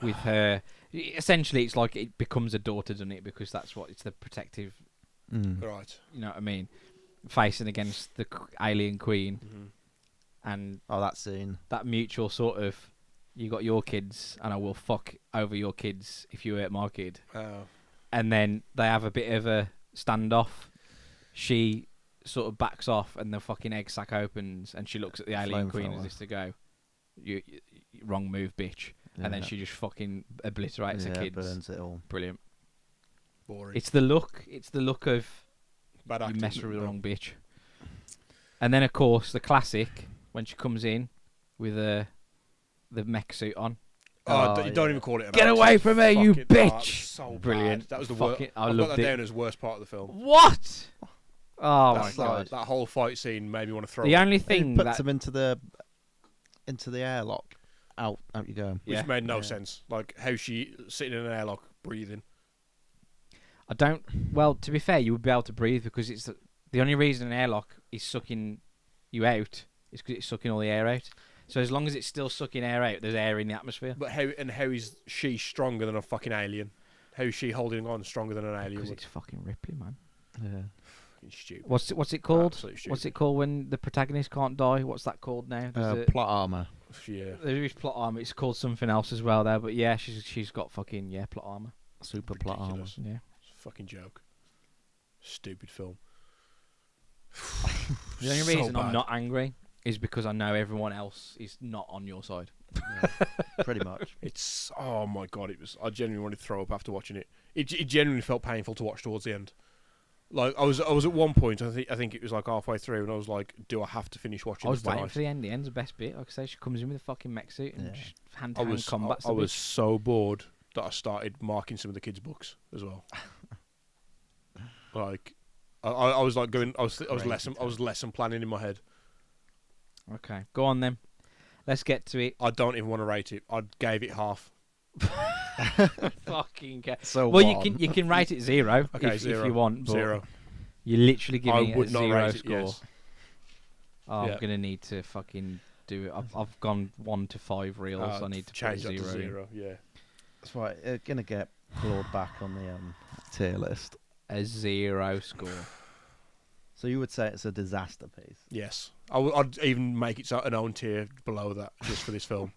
with her, essentially it's like it becomes a daughter, doesn't it? Because that's what it's the protective. Right. You know what I mean? Facing against the alien queen. Mm-hmm. And that scene, that mutual sort of, you got your kids and I will fuck over your kids if you hurt my kid. Oh. And then they have a bit of a standoff. She sort of backs off and the fucking egg sack opens and she looks at the alien queen as this to go, you wrong move, bitch. And then she just fucking obliterates the kids. Burns it all. Brilliant. Boring. It's the look of bad acting, you mess with the wrong bitch. And then of course the classic, when she comes in with the mech suit on. Don't even call it an Get accent. away from her, you bitch! So brilliant. Bad. That was the worst. I got loved that it. down as worst part of the film. What? Oh That's my god! That whole fight scene made me want to throw. The up. only thing puts that them into the airlock. Out you go. Which made no sense. Like how she sitting in an airlock breathing. I don't. Well, to be fair, you would be able to breathe because it's the only reason an airlock is sucking you out is because it's sucking all the air out. So as long as it's still sucking air out, there's air in the atmosphere. But how is she stronger than a fucking alien? How is she holding on stronger than an alien? Because would? it's fucking Ripley, man. Yeah. Fucking stupid. What's it called? Absolutely stupid. What's it called when the protagonist can't die? What's that called now? Plot armor. Yeah. There is plot armor. It's called something else as well there, but yeah, she's got fucking plot armor. Super plot armor. Ridiculous. Yeah. It's a fucking joke. Stupid film. The only So reason I'm bad. not angry is because I know everyone else is not on your side. Pretty much. It's oh my god! I genuinely wanted to throw up after watching it. It genuinely felt painful to watch towards the end. Like I was at one point. I think it was like halfway through, and I was like, "Do I have to finish watching?" I was this waiting tonight? for the end. The end's the best bit. Like I say, she comes in with a fucking mech suit and just hand-to-hand combat. I was so bored that I started marking some of the kids' books as well. Like, I was like going. I was lesson planning in my head. Okay, go on then. Let's get to it. I don't even want to rate it. I gave it half. Fucking So well, one. you can rate it 0 Okay, if 0. you want. But 0. You're literally I giving it a would not 0 rate it. score. Yes. Oh, Yeah. I'm gonna need to fucking do it. I've gone 1 to 5 reels. So I need to change put a that to 0 in. 0. Yeah. That's right. Gonna get clawed back on the tier list. A 0 score. So you would say it's a disaster piece. Yes. I'd even make it an own tier below that just for this film.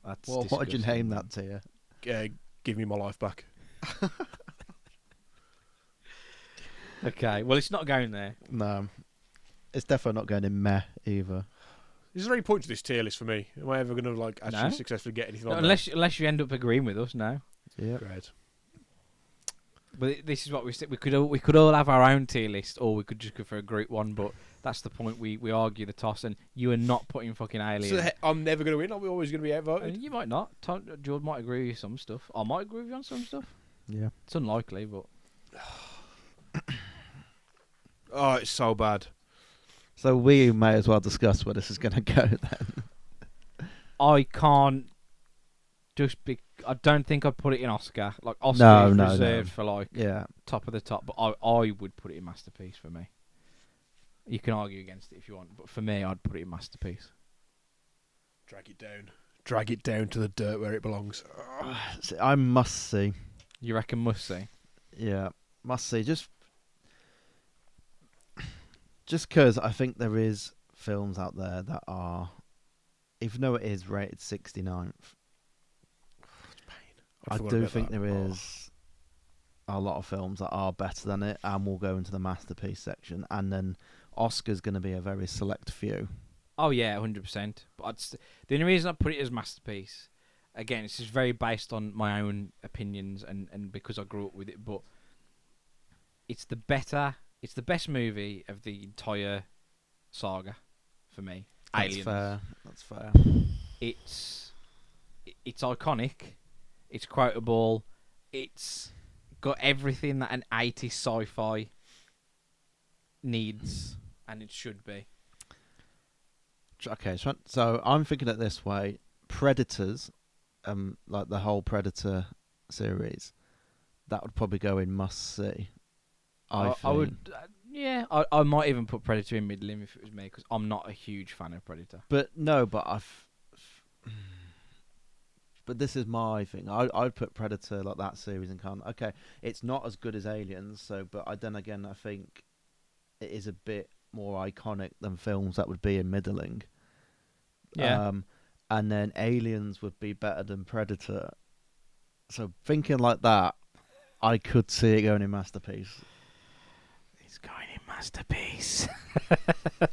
That's Well, what would you disgusting. name that tier? Give me my life back. Okay, well, it's not going there. No, it's definitely not going in meh either. Is there any point to this tier list for me? Am I ever going to actually No. successfully get anything No, on unless you end up agreeing with us, no. Yeah. there? Great. But this is what we said. We could all have our own tier list, or we could just go for a group one. But that's the point. We argue the toss, and you are not putting fucking Alien. So I'm never going to win. I'm always going to be outvoted. You might not. Jordan might agree with you some stuff. I might agree with you on some stuff. Yeah. It's unlikely, but Oh, it's so bad. So we may as well discuss where this is going to go then. I can't just be. I don't think I'd put it in Oscar. Like Oscar No, is no, reserved no. for like Yeah. top of the top, but I would put it in masterpiece for me. You can argue against it if you want, but for me, I'd put it in masterpiece. Drag it down. Drag it down to the dirt where it belongs. See, I must see. You reckon must see? Yeah, must see. Just because I think there is films out there that are, even though it is rated 69th, I do think there is a lot of films that are better than it and will go into the masterpiece section. And then Oscar's going to be a very select few. Oh yeah, 100%. But the only reason I put it as masterpiece, again, it's just very based on my own opinions and because I grew up with it. But it's the best movie of the entire saga for me. Aliens. That's fair. It's iconic. It's quotable. It's got everything that an 80s sci-fi needs, and it should be. Okay, so I'm thinking it this way: Predators, like the whole Predator series, that would probably go in must see. I would, yeah. I might even put Predator in middle if it was me, because I'm not a huge fan of Predator. But no, but this is my thing. I'd put Predator like that series in Cannes. Okay, it's not as good as Aliens, but then again, I think it is a bit more iconic than films that would be in middling. Yeah. And then Aliens would be better than Predator. So thinking like that, I could see it going in masterpiece. It's going in masterpiece.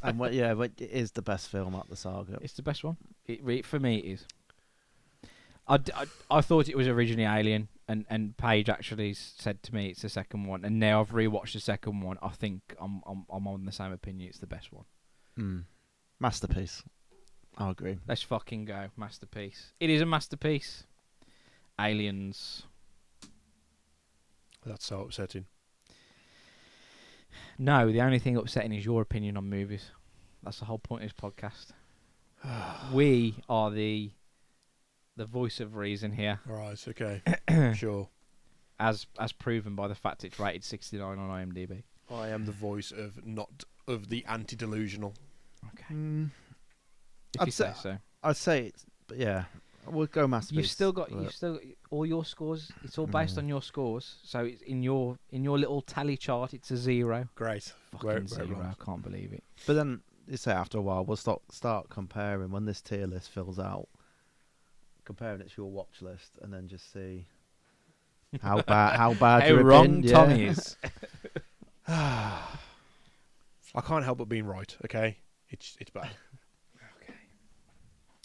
And but it is the best film out the saga. It's the best one. For me, it is. I thought it was originally Alien, and Paige actually said to me it's the second one, and now I've rewatched the second one. I think I'm on the same opinion. It's the best one. Masterpiece. I agree. Let's fucking go. Masterpiece. It is a masterpiece. Aliens. That's so upsetting. No, the only thing upsetting is your opinion on movies. That's the whole point of this podcast. We are the voice of reason here, Right, okay. Sure. as proven by the fact it's rated 69 on IMDb. I am the voice of the anti-delusional. Okay. If I'd you say so. I'd say it's, but yeah, we'll go masterpiece. You've still got all your scores. It's all based on your scores. So it's in your little tally chart. It's a 0. Great. Fucking Where it 0. belongs. I can't believe it. But then you say after a while we'll start comparing when this tier list fills out, comparing it to your watch list, and then just see how bad How you've wrong been. Tommy is. I can't help but being right, okay? It's bad.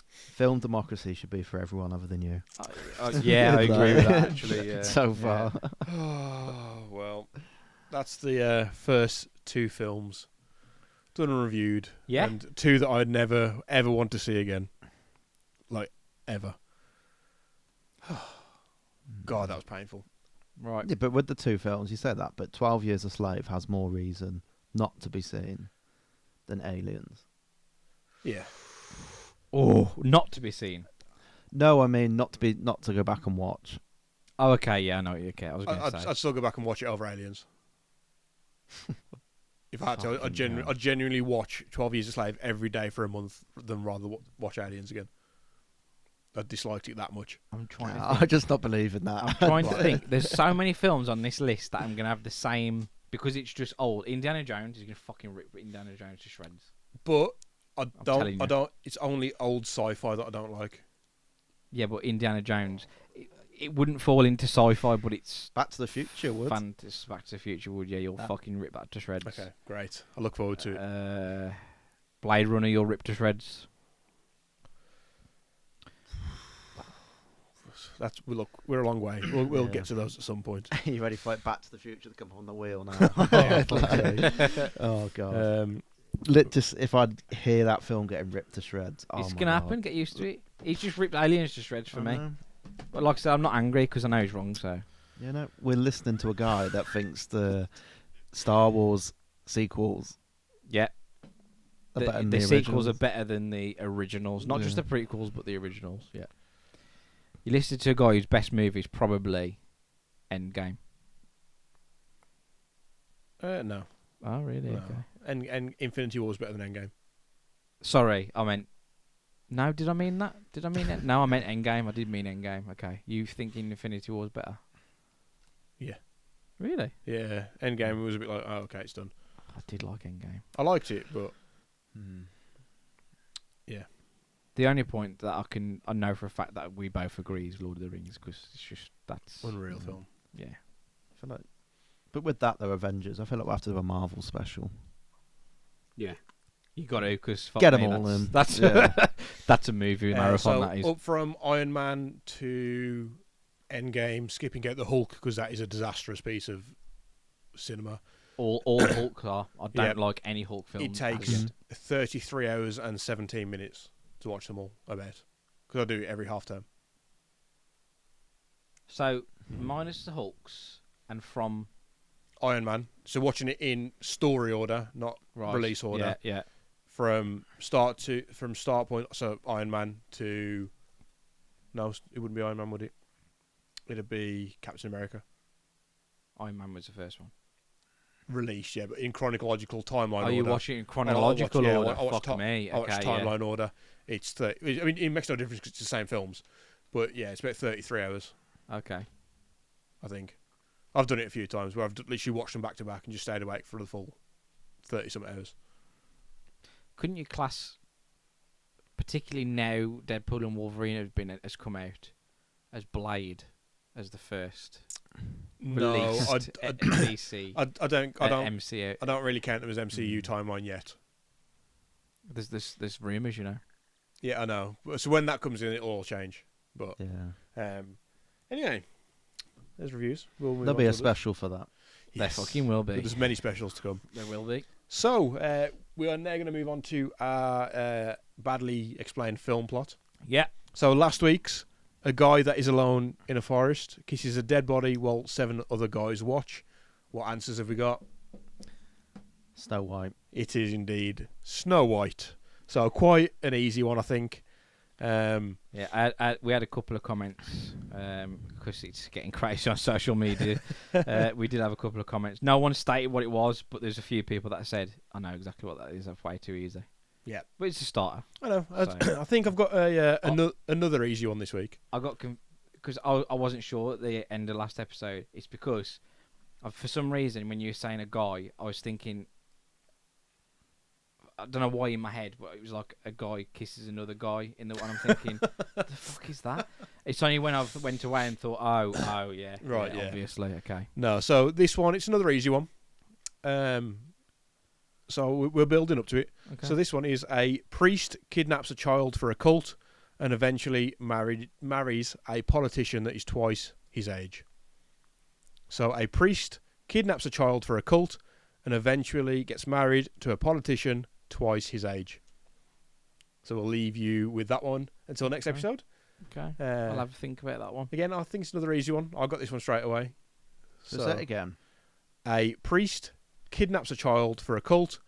Film democracy should be for everyone other than you. Yeah, I agree with that. Actually, yeah. So far. Oh, well, that's the first 2 films done and reviewed. Yeah. And 2 that I'd never, ever want to see again. Like, ever. God, that was painful. Right. Yeah, but with the 2 films, you said that, but 12 Years a Slave has more reason not to be seen than Aliens. Yeah. Oh, not to be seen. No, I mean not to go back and watch. Oh, okay, yeah, I know what you okay. I was going to say. I'd still go back and watch it over Aliens. If I had to, Fucking hell. I'd genuinely watch 12 Years a Slave every day for a month than rather watch Aliens again. I disliked it that much. I'm trying to I just not believe in that. I'm trying to think. There's so many films on this list that I'm going to have the same... Because it's just old. Indiana Jones is going to fucking rip Indiana Jones to shreds. But telling you. it's only old sci-fi that I don't like. Yeah, but Indiana Jones... It wouldn't fall into sci-fi, but it's... Back to the Future would. Fantastic. Back to the Future would, yeah. You'll fucking rip that to shreds. Okay, great. I look forward to it. Blade Runner, you'll rip to shreds. We're a long way. We'll get to those at some point. You ready for it? Back to the Future to come on the wheel now? Oh god. Just if I'd hear that film getting ripped to shreds, It's gonna happen. Get used to it. He's just ripped Aliens to shreds for me. But like I said, I'm not angry because I know he's wrong. So you know, we're listening to a guy that thinks the Star Wars sequels, yeah, are better than the sequels originals. are better than the originals. Not just the prequels, but the originals. Yeah. You listen to a guy whose best movie is probably Endgame. No. Oh, really? No. Okay. And Infinity War is better than Endgame. Sorry, I meant... No, did I mean that? Did I mean it? No, I meant Endgame. I did mean Endgame. Okay. You thinking Infinity War is better? Yeah. Really? Yeah. Endgame was a bit like, oh, okay, it's done. I did like Endgame. I liked it, but... Yeah. The only point that I know for a fact that we both agree is Lord of the Rings, because it's just... That's... Unreal film. Yeah. I feel like, but with that, they're Avengers. I feel like we'll have to do a Marvel special. Yeah. You got to, because... Get them all in. That's, that's a movie marathon, So that is. up from Iron Man to Endgame, skipping out the Hulk, because that is a disastrous piece of cinema. All Hulk are. I don't Yep. like any Hulk film. It takes 33 hours and 17 minutes to watch them all, I bet. Because I do it every half term. So, minus the Hulks, and from... Iron Man. So watching it in story order, not release order. Yeah. From start point. So Iron Man to... No, it wouldn't be Iron Man, would it? It'd be Captain America. Iron Man was the first one. Released, yeah, but in chronological timeline order. Are you watching in chronological order? I watch Fuck me. I watch Okay, timeline order. It's I mean, it makes no difference because it's the same films, but yeah, it's about 33 hours, Okay. I think. I've done it a few times where I've literally watched them back to back and just stayed awake for the full 30-something hours. Couldn't you class, particularly now Deadpool and Wolverine has come out, as Blade as the first released DC MCU? I don't really count them as MCU timeline yet. There's rumours, you know. Yeah, I know. So when that comes in, it'll all change. But Yeah. Anyway, there's reviews. There'll be a special for that. There fucking will be. But there's many specials to come. There will be. So we are now going to move on to our badly explained film plot. Yeah. So last week's, a guy that is alone in a forest kisses a dead body while 7 other guys watch. What answers have we got? Snow White. It is indeed Snow White. So quite an easy one, I think. Yeah, we had a couple of comments because it's getting crazy on social media. We did have a couple of comments. No one stated what it was, but there's a few people that said, I know exactly what that is. That's way too easy. Yeah. But it's a starter. I know. So- I think I've got another easy one this week. I got because I wasn't sure at the end of last episode. It's because for some reason when you were saying a guy, I was thinking, I don't know why in my head, but it was like a guy kisses another guy in the one. I'm thinking, what the fuck is that? It's only when I went away and thought, oh yeah, Right, yeah. obviously, okay. No, so this one, it's another easy one. So we're building up to it. Okay. So this one is a priest kidnaps a child for a cult and eventually marries a politician that is twice his age. So a priest kidnaps a child for a cult and eventually gets married to a politician twice his age. So we'll leave you with that one until next episode. Okay. I'll have a think about that one. Again, I think it's another easy one. I got this one straight away. So say it again. A priest kidnaps a child for a cult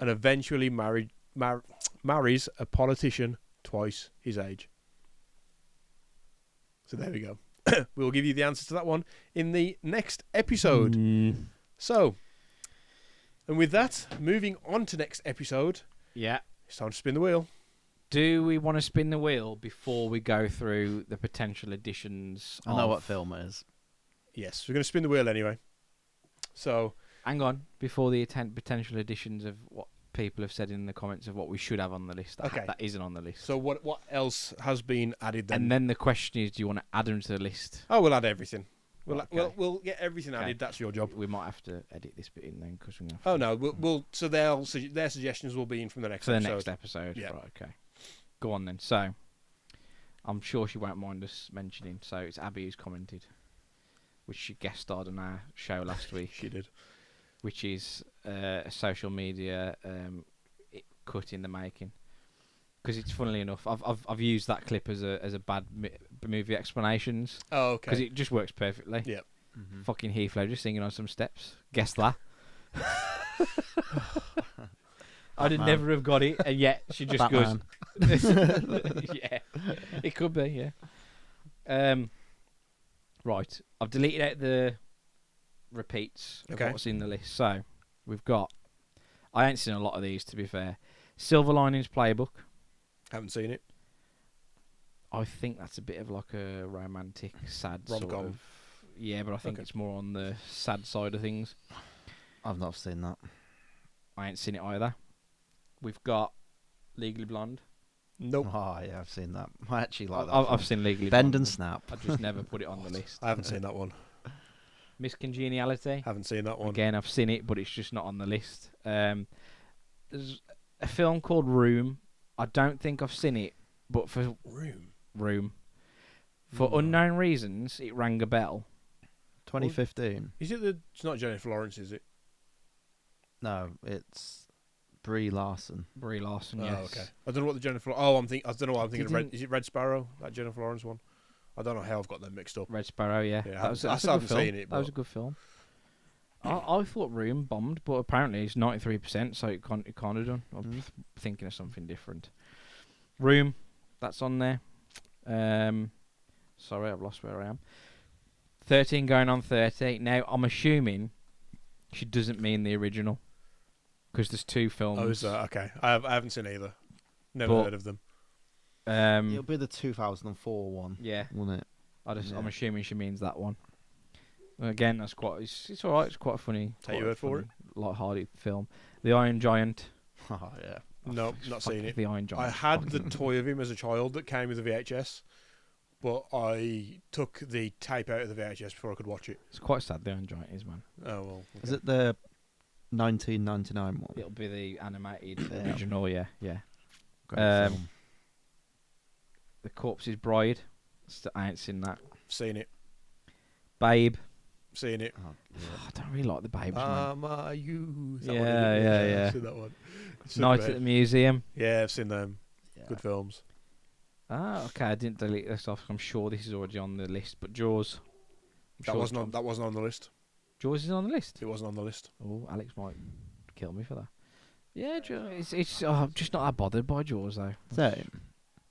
and eventually marries a politician twice his age? So there we go. We'll give you the answer to that one in the next episode. So, and with that, moving on to next episode, Yeah. it's time to spin the wheel. Do we want to spin the wheel before we go through the potential additions? I know what film it is. Yes, we're going to spin the wheel anyway. So, Hang on. Before the potential additions of what people have said in the comments of what we should have on the list. That isn't on the list. so what else has been added then? And then the question is, do you want to add them to the list? Oh, we'll add everything. Okay. We'll get everything Okay. added. That's your job. We might have to edit this bit in then because we're gonna have Oh no, we'll so their suggestions will be in from the next for the episode. next episode. Yeah. Right, okay. Go on then. So, I'm sure she won't mind us mentioning. So it's Abby who's commented, which she guest starred on our show last week, She did. which is a social media cut in the making. Because it's funnily enough, I've used that clip as a bad movie explanations Oh, okay. because it just works perfectly. Yeah. Mm-hmm. Fucking Heath Ledger singing on some steps. Guess that. I'd have never have got it, and yet she just Batman. goes. Yeah, it could be. Yeah. Right. I've deleted out the repeats of Okay. what's in the list. So we've got. I ain't seen a lot of these, to be fair. Silver Linings Playbook. Haven't seen it. I think that's a bit of like a romantic, sad sort Rom-com. of. Yeah, but I think Okay. it's more on the sad side of things. I've not seen that. I ain't seen it either. We've got Legally Blonde. Nope. Oh yeah, I've seen that. I actually like that. I've film. seen Legally Bend Blonde. and Snap. I just never put it on the list. I haven't seen that one. Miss Congeniality. Haven't seen that one. Again, I've seen it, but it's just not on the list. There's a film called Room. I don't think I've seen it, but for Room. For No. unknown reasons, it rang a bell. 2015. Is it the? It's not Jennifer Lawrence, is it? No, it's Brie Larson. Brie Larson, yes. Oh, okay. I don't know what the Jennifer. Oh, I don't know what I'm thinking. Of Red, Didn't- is it Red Sparrow? That Jennifer Lawrence one? I don't know how I've got them mixed up. Red Sparrow, yeah. Yeah, That was, I that's still a good haven't film. seen it, That was but- a good film. I thought Room bombed, but apparently it's 93%, so it can't have done. I'm thinking of something different. Room, that's on there. Sorry, I've lost where I am. 13 going on 30. Now, I'm assuming she doesn't mean the original, because there's two films. Oh, is that okay? I haven't seen either. Never But- heard of them. It'll be the 2004 one, Yeah, won't it? I'm Yeah. assuming she means that one. Again, that's quite. It's all right. It's quite a funny. Take your word for it. Light-hearted film. The Iron Giant. Oh yeah. No, not Fuck seen it. The Iron Giant. I had the toy of him as a child that came with the VHS, but I took the tape out of the VHS before I could watch it. It's quite sad. The Iron Giant is, man. Oh well. Is it the 1999 one? It'll be the animated Yeah. original. Yeah, yeah. Great film. The Corpse's Bride. I ain't seen that. Seen it? Babe. Seen it? Oh, I don't really like the Babes, man. You? Is Yeah, that what it is? yeah. I've seen that one. It's Night great. at the Museum. Yeah, I've seen them. yeah. Good films. Ah, okay. I didn't delete this off. I'm sure this is already on the list. But Jaws. I'm That sure wasn't on. That wasn't on the list. Jaws is on the list. It wasn't on the list. Oh, Alex might kill me for that. Yeah, it's I'm just not that bothered by Jaws though. Same.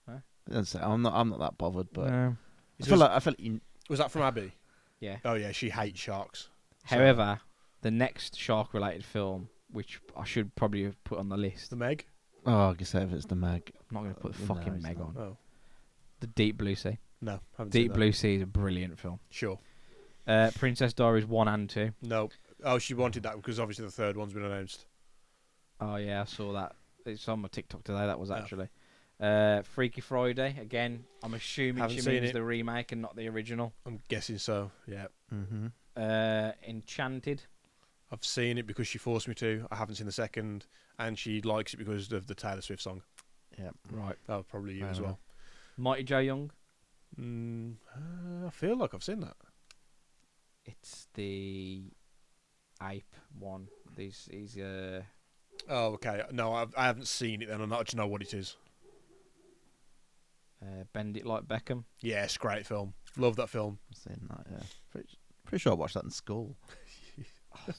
Huh? That's it. I'm not that bothered, but No. I feel like you. Was that from Abby? Yeah. Oh yeah, she hates sharks. So- However, the next shark-related film, which I should probably have put on the list, The Meg. Oh, I guess if it's the Meg. I'm not going to put the No, fucking it's Meg not. on. Oh The Deep Blue Sea. no, haven't seen Deep that. Blue Sea is a brilliant film. Sure. Princess Diaries 1 and 2. No. Oh, she wanted that because obviously the third one's been announced. Oh yeah, I saw that. It's on my TikTok today. That was Oh. actually. Freaky Friday. Again, I'm assuming Haven't she seen means it. the remake and not the original. I'm guessing so. Yeah. Mm-hmm. Enchanted. I've seen it because she forced me to. I haven't seen the second, and she likes it because of the Taylor Swift song. Yeah. Right. Oh, probably you Fair as well. Mighty Joe Young. I feel like I've seen that. It's the ape one. He's Oh, okay. No, I haven't seen it then. I don't know what it is. Bend It Like Beckham. Yeah, it's a great film. Love that film. I've seen that. Yeah. Pretty sure I watched that in school.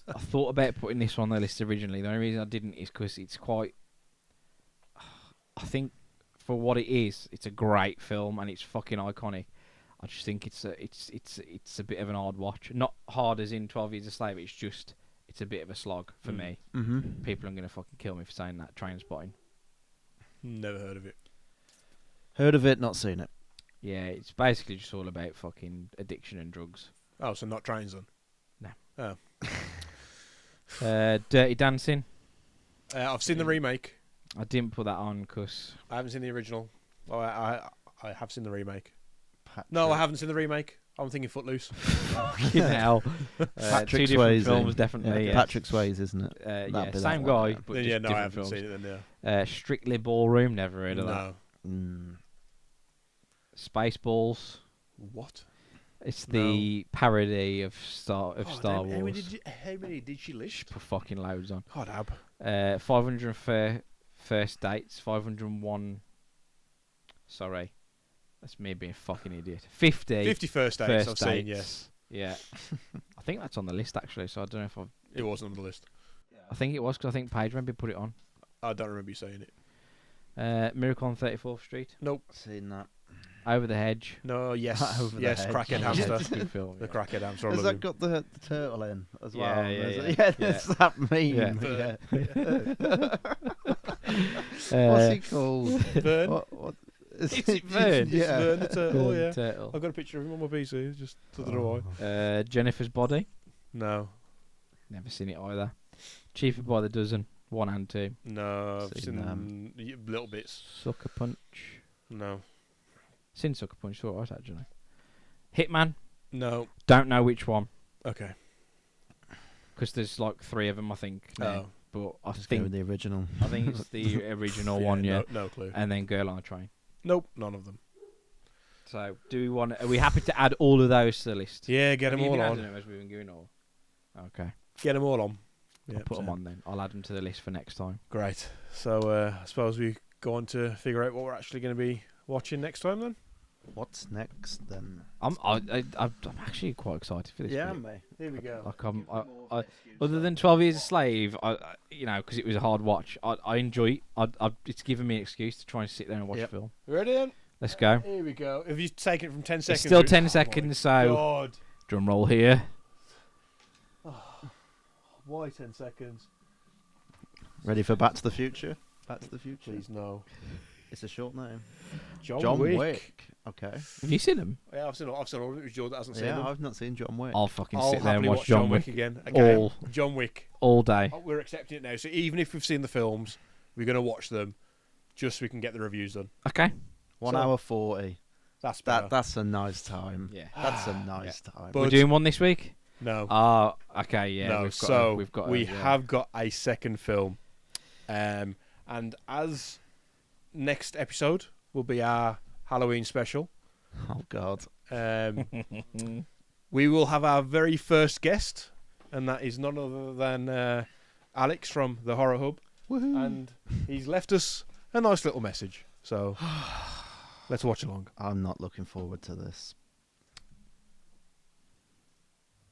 I thought about putting this on the list originally. The only reason I didn't is because it's quite. I think for what it is, it's a great film and it's fucking iconic. I just think it's a bit of an hard watch. Not hard as in 12 Years a Slave. It's a bit of a slog for me. Mm-hmm. People are gonna fucking kill me for saying that. Trainspotting. Never heard of it. Heard of it, not seen it. Yeah, it's basically just all about fucking addiction and drugs. Oh, so not Trains then? No. Oh. Dirty Dancing. I've seen the remake. I didn't put that on because I haven't seen the original. Oh, I have seen the remake. No, I haven't seen the remake. I'm thinking Footloose. you know, Patrick two different Swayze. films definitely. Yeah, yes. Patrick Swayze, isn't it? Yeah, be same that guy, one, yeah. but Yeah, just no, I different haven't films. seen it then. Yeah. Strictly Ballroom. Never heard of that. No. Mm. Spaceballs. What? It's the parody of Star Wars. How many did she list? Just put fucking loads on. God, Ab. 500 first dates. 501. Sorry, that's me being a fucking idiot. 50. 50 first dates first I've seen, dates. yes. Yeah, I think that's on the list actually. So I don't know if I've. It wasn't on the list. I think it was because I think Paige maybe put it on. I don't remember you saying it. Miracle on 34th Street. Nope. Seen that. Over the Hedge. No, yes. Over the Yes, Hedge. Crackhead Yeah, Hamster. it's a good film, The yeah. Crackhead Hamster. I Has love that him. got the turtle in as Yeah, well? yeah, Is yeah. it? There's that meme. Yeah. What's he called? Vern. What Is it Vern? Yeah. Vern the Turtle, Good yeah. turtle. I've got a picture of him on my PC. Just don't know why. Jennifer's Body. No. Never seen it either. Cheaper by the Dozen. 1 and 2. No, I've Seen seen little bits. Sucker Punch. No. Seen Sucker Punch. It's alright actually. Hitman. No. Don't know which one. Okay. Because there's like 3 of them I think. now. Oh. But I Just go with think the original. it's the original Yeah, one, yeah. No clue. And then Girl on a Train. Nope, none of them. So, are we happy to add all of those to the list? Yeah, get Have them you all been on. adding them as we've been going all? Okay. Get them all on. I'll Yeah, put them so- on then. I'll add them to the list for next time. Great. So I suppose we go on to figure out what we're actually going to be watching next time then. What's next then? I'm actually quite excited for this. bit. mate. Here we go. Like other than 12 Years a Slave, because it was a hard watch. I enjoy it. It's given me an excuse to try and sit there and watch a film. Ready then? Let's go. Here we go. Have you taken it from 10 seconds? It's still Rich? 10 Oh seconds, my so God. drum roll here. Why 10 seconds? Ready for Back to the Future? Back to the Future. Please no. It's a short name. John Wick. Okay. Have you seen them? Yeah, I've seen all of it. It was Joe that hasn't seen Yeah, them. I've not seen John Wick. I'll fucking I'll sit there and happily watch John Wick again. John Wick. all day. Oh, we're accepting it now. So even if we've seen the films, we're going to watch them just so we can get the reviews done. Okay. 1 So- hour 40. That's better. That's a nice time. Yeah. That's a nice time. But- We're doing one this week. No. Okay. Yeah. no. We've got. We have got a second film. And as next episode will be our Halloween special, Oh God. we will have our very first guest, and that is none other than Alex from the Horror Hub. Woohoo. And he's left us a nice little message. So let's watch along. I'm not looking forward to this.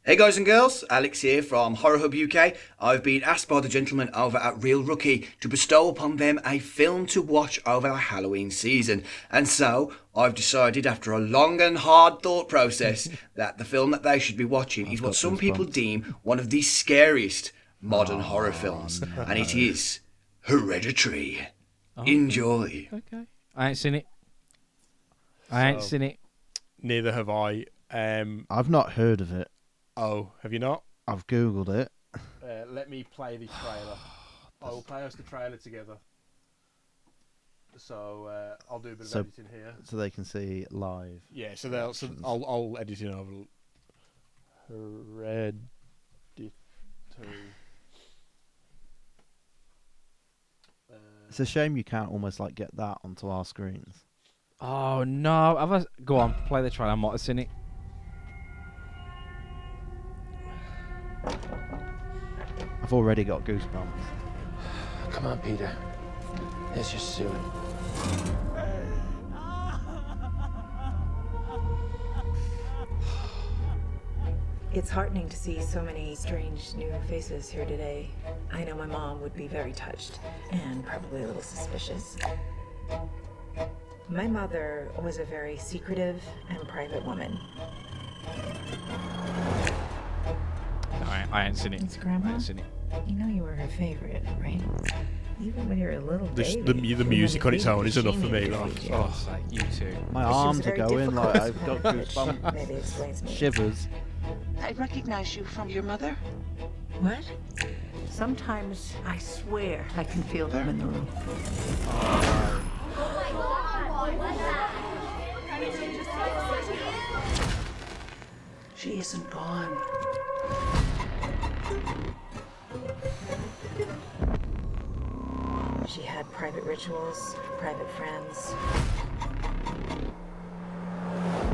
Hey guys and girls, Alex here from Horror Hub UK. I've been asked by the gentlemen over at ReelRookie to bestow upon them a film to watch over our Halloween season. And so, I've decided after a long and hard thought process that the film that they should be watching is what some people deem one of the scariest modern horror films. No. And it is Hereditary. Enjoy. Okay. I ain't seen it. I ain't So- seen it. Neither have I. I've not heard of it. Oh, have you not? I've googled it. Let me play the trailer. I will play us the trailer together. So I'll do a bit of So- editing here. So they can see live. Yeah, so I'll edit it over. Hereditary. It's a shame you can't almost like get that onto our screens. Oh no! Go on, play the trailer. I might have seen it. I've already got goosebumps. Come on, Peter. Let's just do it. It's heartening to see so many strange new faces here today. I know my mom would be very touched and probably a little suspicious. My mother was a very secretive and private woman. I ain't seen it. It's Grandma? I ain't seen it. You know you were her favorite, right? Even when you were a little baby. The music on its own is enough for me. Like, Oh, you two. My She was arms are very going difficult, like I've got which goosebumps, maybe explains me. shivers. I recognize you from your mother. What? Sometimes I swear I can feel them in the room. She isn't gone. She had private rituals, private friends.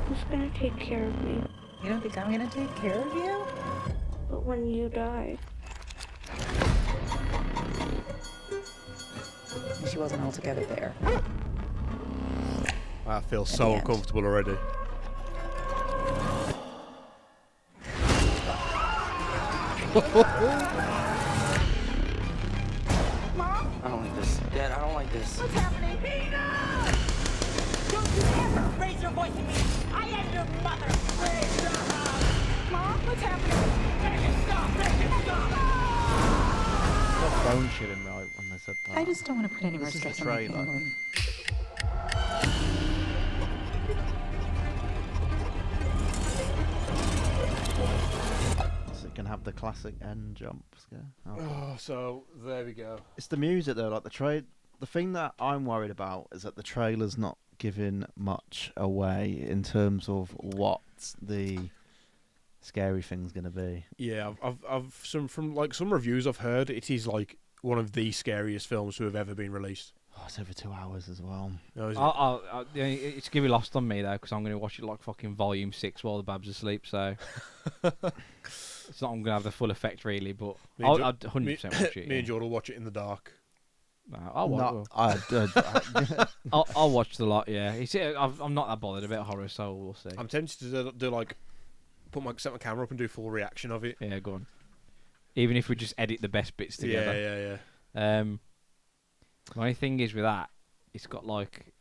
Who's gonna take care of me? You don't think I'm gonna take care of you? But when you die, She wasn't altogether there. I feel the so end. uncomfortable already. I don't like this. Dad, I don't like this. What's happening? Peter! Don't you ever raise your voice at me! I am your mother! Raise the house! Mom, what's happening? Make it stop! Make it stop! Got bone chilling right when they said that. I just don't want to put any more This is the stress on my trailer. family. So it can have the classic end jump scare. Okay. Oh, so there we go. It's the music though, like the thing that I'm worried about is that the trailer's not giving much away in terms of what the scary thing's gonna be. Yeah, I've some reviews I've heard. It is like one of the scariest films to have ever been released. Oh, it's over 2 hours as well. Oh, is it? It's gonna be lost on me though, because I'm gonna watch it like fucking volume 6 while the bab's asleep. So it's not. I'm gonna have the full effect really, but Me and I'll Jo- 100% watch it. Me and Jord will watch it in the dark. No, I'll watch. Not, I'll watch the lot. Yeah, I'm not that bothered about horror, so we'll see. I'm tempted to do like set my camera up and do full reaction of it. Yeah, go on. Even if we just edit the best bits together. Yeah. The only thing is with that, it's got like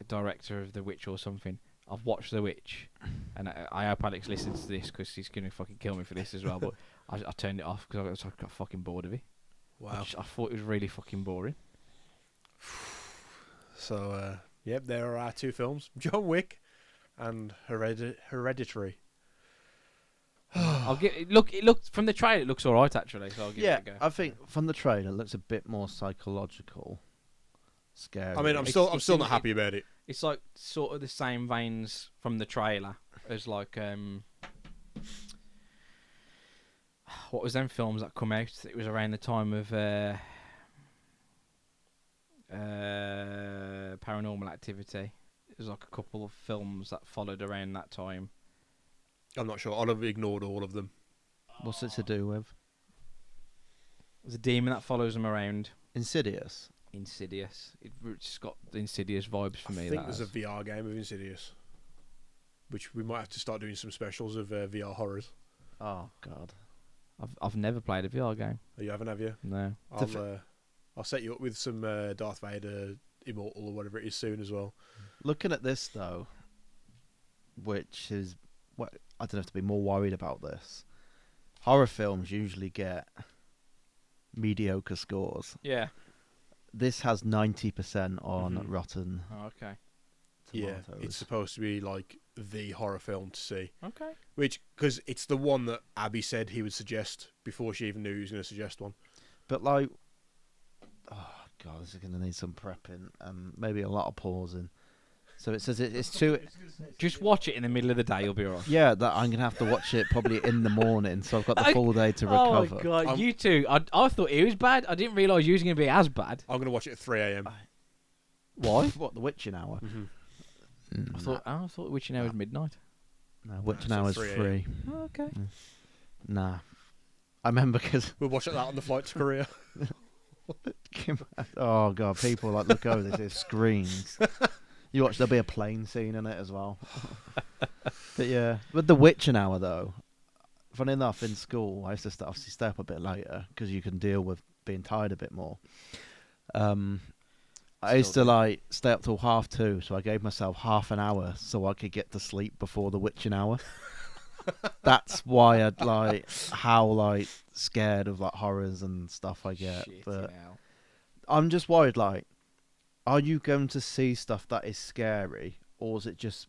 a director of The Witch or something. I've watched The Witch, and I hope Alex listens to this because he's gonna fucking kill me for this as well. But I turned it off because I got fucking bored of it. Wow. I thought it was really fucking boring. So yep, there are our two films: John Wick and Hereditary. I'll give it. Look from the trailer. It looks all right actually. So I'll give yeah, it a go. I think from the trailer it looks a bit more psychological, scary. I mean, I'm still not happy about it. It's like sort of the same veins from the trailer as like what was them films that come out? It was around the time of Paranormal Activity. There's like a couple of films that followed around that time. I'm not sure. I'll have ignored all of them. What's it to do with There's a demon that follows them around. Insidious? Insidious. It's got the Insidious vibes for me. I think there's a VR game of Insidious, which we might have to start doing some specials of VR horrors. Oh God. I've never played a VR game. Oh, you haven't, have you? No. I'll set you up with some Darth Vader Immortal or whatever it is soon as well. Looking at this though, which is what I don't have to be more worried about this. Horror films usually get mediocre scores. Yeah. This has 90% on Mhm. Rotten Oh, okay. Tomatoes. Yeah, it's supposed to be like the horror film to see. Okay. Which, because it's the one that Abby said he would suggest before she even knew he was going to suggest one. But like, oh God, this is going to need some prepping and maybe a lot of pausing. So it says it's too. Just watch it in the middle of the day. You'll be alright. Yeah, that I'm gonna have to watch it probably in the morning, so I've got the full day to recover. Oh my God, I'm- you two! I thought it was bad. I didn't realise you was going to be as bad. I'm going to watch it at 3 a.m. Why? What, the witching hour? Mm-hmm. I thought Witching Hour was midnight. No, witching Nah, hour it's is at 3 free. Oh, okay. Nah, I remember because We'll watch that on the flight to Korea. oh God, people like look over this. There's screens. You watch, there'll be a plane scene in it as well. But yeah, with the witching hour though, funny enough, in school I used to obviously stay up a bit later because you can deal with being tired a bit more. And I used Still to do. like stay up till 2:30, so I gave myself half an hour so I could get to sleep before the witching hour. That's why I'd like how like scared of like horrors and stuff I get. Shit, But hell. I'm just worried, like, are you going to see stuff that is scary, or is it just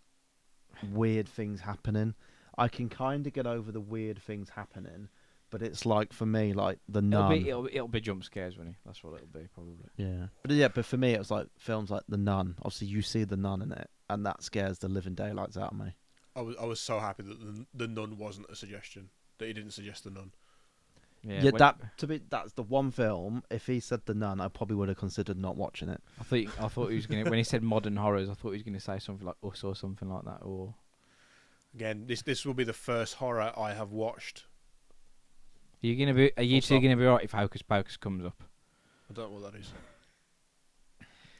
weird things happening? I can kind of get over the weird things happening, but it's like for me, like the Nun. It'll be jump scares, won't it? That's what it'll be, probably. But for me, it was like films like The Nun. Obviously, you see the Nun in it, and that scares the living daylights out of me. I was so happy that the Nun wasn't a suggestion. That he didn't suggest the Nun. Yeah, that's the one film. If he said The Nun, I probably would have considered not watching it. I thought he was gonna when he said modern horrors. I thought he was gonna say something like Us or something like that. Or again, this will be the first horror I have watched. Are you two gonna be alright if Hocus Pocus comes up? I don't know what that is.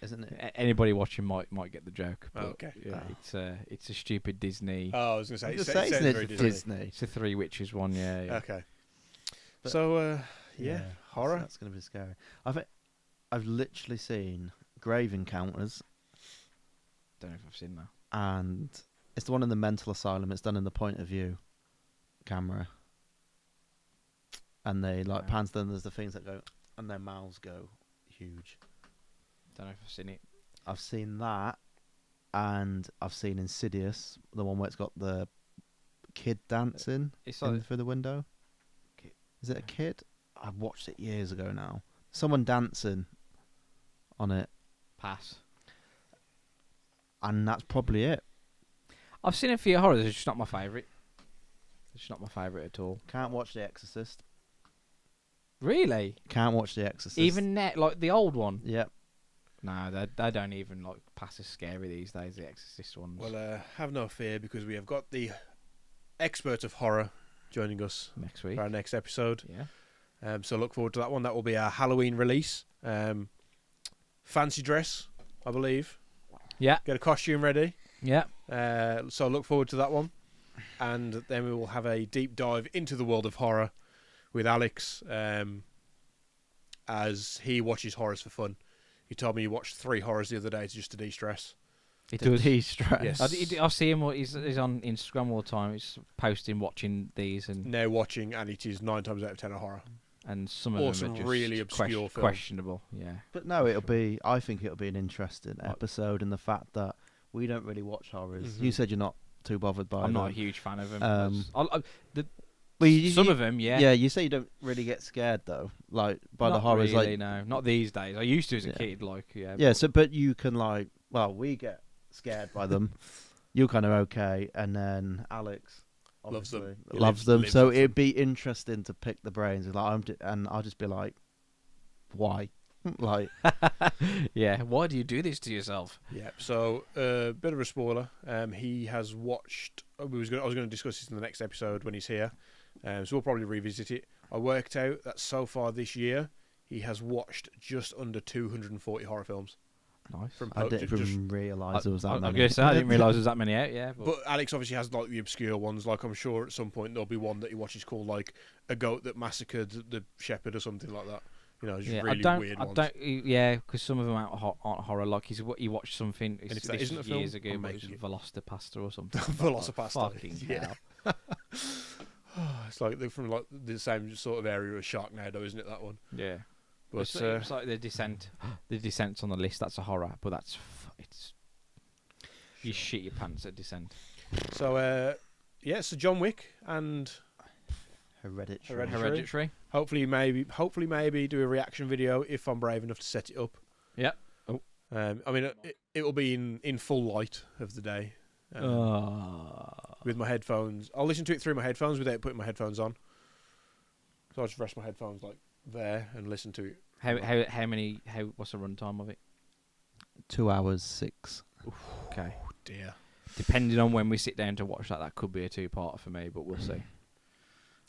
Isn't it? Anybody watching might get the joke. Oh, But okay. yeah, it's a stupid Disney. Oh, I was going to say, Just it say, sounds isn't very it Disney. Disney? It's a Three Witches one. Yeah. Okay. But- So, horror. That's going to be scary. I've literally seen Grave Encounters, Don't know if I've seen that. and it's the one in the mental asylum. It's done in the point of view camera, and they like Wow. pans them. There's the things that go, and their mouths go huge. Don't know if I've seen it. I've seen that, and I've seen Insidious, the one where it's got the kid dancing It's in like through the window. Ki- Is it a kid? I watched it years ago now. Someone dancing on it, pass. and that's probably it. I've seen a few horrors. It's just not my favourite. It's just not my favourite at all. Can't watch The Exorcist. Really? Can't watch The Exorcist. Even net like the old one. Yep. No, they don't even like pass as scary these days. The Exorcist ones. Well, have no fear because we have got the expert of horror joining us next week. for our next episode. Yeah. So look forward to that one. That will be our Halloween release. Fancy dress, I believe. Yeah. Get a costume ready. Yeah. So look forward to that one. And then we will have a deep dive into the world of horror with Alex as he watches horrors for fun. He told me he watched 3 horrors the other day just to de-stress. It To does. de-stress. Yes. I see him. He's on Instagram all the time. He's posting, watching these, and Now watching, and it is 9 times out of 10 a horror. some of Or them some are just really obscure film. questionable. Yeah. But no, I think it'll be an interesting episode in the fact that we don't really watch horrors. Mhm. You said you're not too bothered by I'm not a them. huge fan of them. Well, Some of them, yeah. Yeah, you say you don't really get scared though, like by the Not horrors. really, Like, no, not these days. I used to as a Yeah. kid, like yeah. yeah. So, but you can like, well, we get scared by them. You're kind of okay, and then Alex Loves them. obviously He loves lives- them. lives So with it'd be interesting to pick the brains. Like and I'll just be like, why? Like, Yeah. Why do you do this to yourself? Yeah. So a bit of a spoiler. He has watched. I was going to discuss this in the next episode when he's here. So we'll probably revisit it. I worked out that so far this year he has watched just under 240 horror films. Nice. From I didn't just- even realise there was that I many. guess I didn't realise there was that many out. Yeah. But Alex obviously has like the obscure ones. Like I'm sure at some point there'll be one that he watches called like A Goat That Massacred the Shepherd or something like that. You know, just yeah, really I don't. weird I ones. don't. Yeah, because some of them aren't horror. Like he watched something. if that this isn't was a film, years ago, I'm but it was making it. Velocipasta or something. Velocipasta, Fucking yeah. hell. It's like they're from like the same sort of area as Sharknado, isn't it? That one. Yeah. But It's like the Descent. The Descent's on the list. That's a horror, but it's you shit your pants at Descent. so so John Wick and Hereditary. Hereditary. hopefully maybe do a reaction video if I'm brave enough to set it up. Yeah. I mean it will be in full light of the day. With my headphones. I'll listen to it through my headphones without putting my headphones on. So I'll just rest my headphones like there and listen to it. What's the runtime of it? 2 hours 6. Okay. Dear. Depending on when we sit down to watch that could be a 2-parter for me, but we'll see.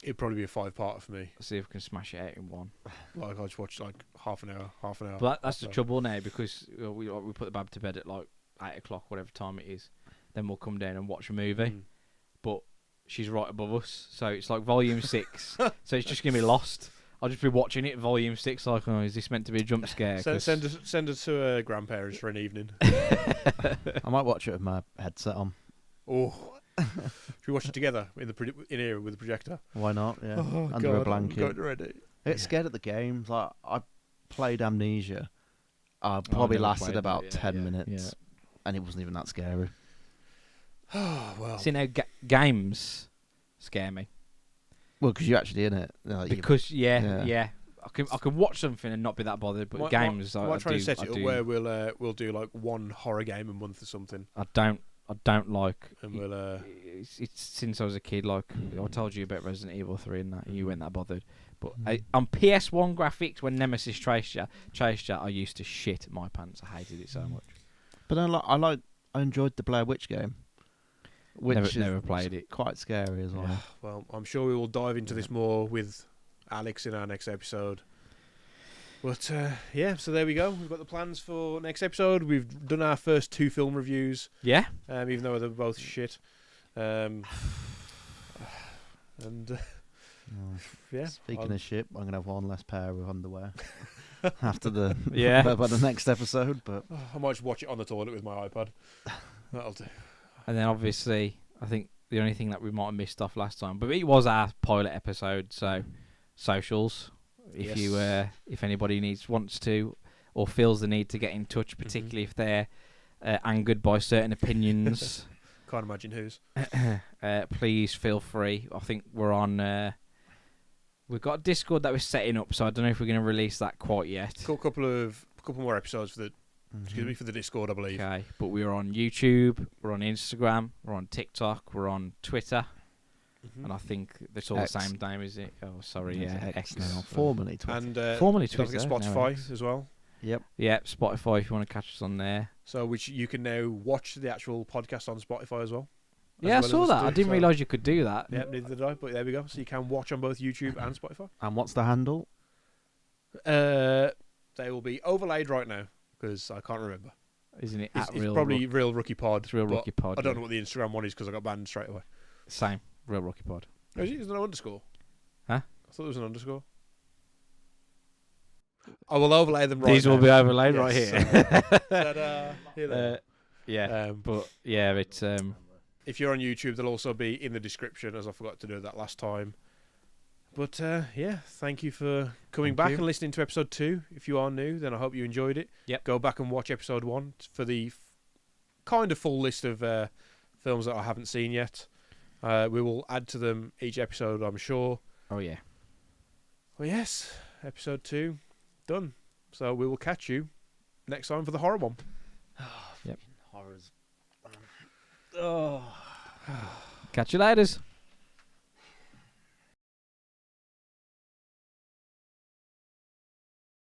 It'd probably be a 5-parter for me. See if we can smash it out in one. Like I'll just watch like half an hour. But that's the So- trouble now, because we put the bab to bed at like 8 o'clock, whatever time it is. Then we'll come down and watch a movie. But she's right above us, so it's like volume 6. So it's just gonna be lost. I'll just be watching it, volume 6, like, oh, is this meant to be a jump scare? Send us to grandparents for an evening. I might watch it with my headset on. Oh, should we watch it together in here with the projector? Why not? Yeah, Oh, under God, a blanket. I'm ready. It's scared at the games. Like I played Amnesia. I probably never lasted played about that, 10 yeah. minutes, and it wasn't even that scary. Oh well. See, now games scare me. Well, because you're actually in it. Like, Because, yeah. yeah. I can watch something and not be that bothered, but games, I I try do. to set I it up do. where we'll do like one horror game a month or something, I don't like. and we'll It's since I was a kid. Like I told you about Resident Evil 3 and that, you weren't that bothered. But on PS1 graphics, when Nemesis chased you, I used to shit my pants. I hated it so much. But I enjoyed the Blair Witch game, which Never played it. Quite scary as well. Yeah. well, I'm sure we will dive into this more with Alex in our next episode. But yeah, so there we go. We've got the plans for next episode. We've done our first 2 film reviews, Yeah. even though they're both shit. And yeah. Speaking of shit, I'm gonna have one less pair of underwear after the Yeah. by the next episode. But I might just watch it on the toilet with my iPad. That'll do. And then obviously, I think the only thing that we might have missed off last time, but it was our pilot episode, so socials. If you, if anybody wants to, or feels the need to get in touch, particularly if they're angered by certain opinions, Can't imagine whose. please feel free. I think we're on. We've got a Discord that we're setting up, so I don't know if we're going to release that quite yet. Got a couple more episodes for the Discord, I believe. Okay, but we're on YouTube, we're on Instagram, we're on TikTok, we're on Twitter, and I think it's all X. the same name, is it? Oh, sorry, yeah, X now, formerly Twitter. And Formerly don't forget Twitter, now Spotify X. as well. Yep. Yeah, Spotify if you want to catch us on there. So which you can now watch the actual podcast on Spotify as well. Yeah, I as saw as that. I listen to it, didn't so- realise you could do that. Yeah, neither did I, but there we go. So you can watch on both YouTube and Spotify. And what's the handle? They will be overlaid right now because I can't remember. Isn't it? It's At Real probably Rook- Real Rookie Pod. It's Real but Rookie Pod. I don't yeah. know what the Instagram one is because I got banned straight away. Same. Real Rookie Pod. Oh, is there no underscore? Huh? I thought there was an underscore. I will overlay them right These now. will be overlaid Yes, right here. Ta-da. Here they are. Yeah, but yeah, it's If you're on YouTube, they'll also be in the description, as I forgot to do that last time. But yeah, thank you for coming Thank back you. and listening to episode 2. If you are new, then I hope you enjoyed it. Yep. Go back and watch episode 1 for the kind of full list of films that I haven't seen yet. We will add to them each episode, I'm sure. oh yeah. Well, yes, episode 2 done. So we will catch you next time for the horror one. Horrors. Catch you later.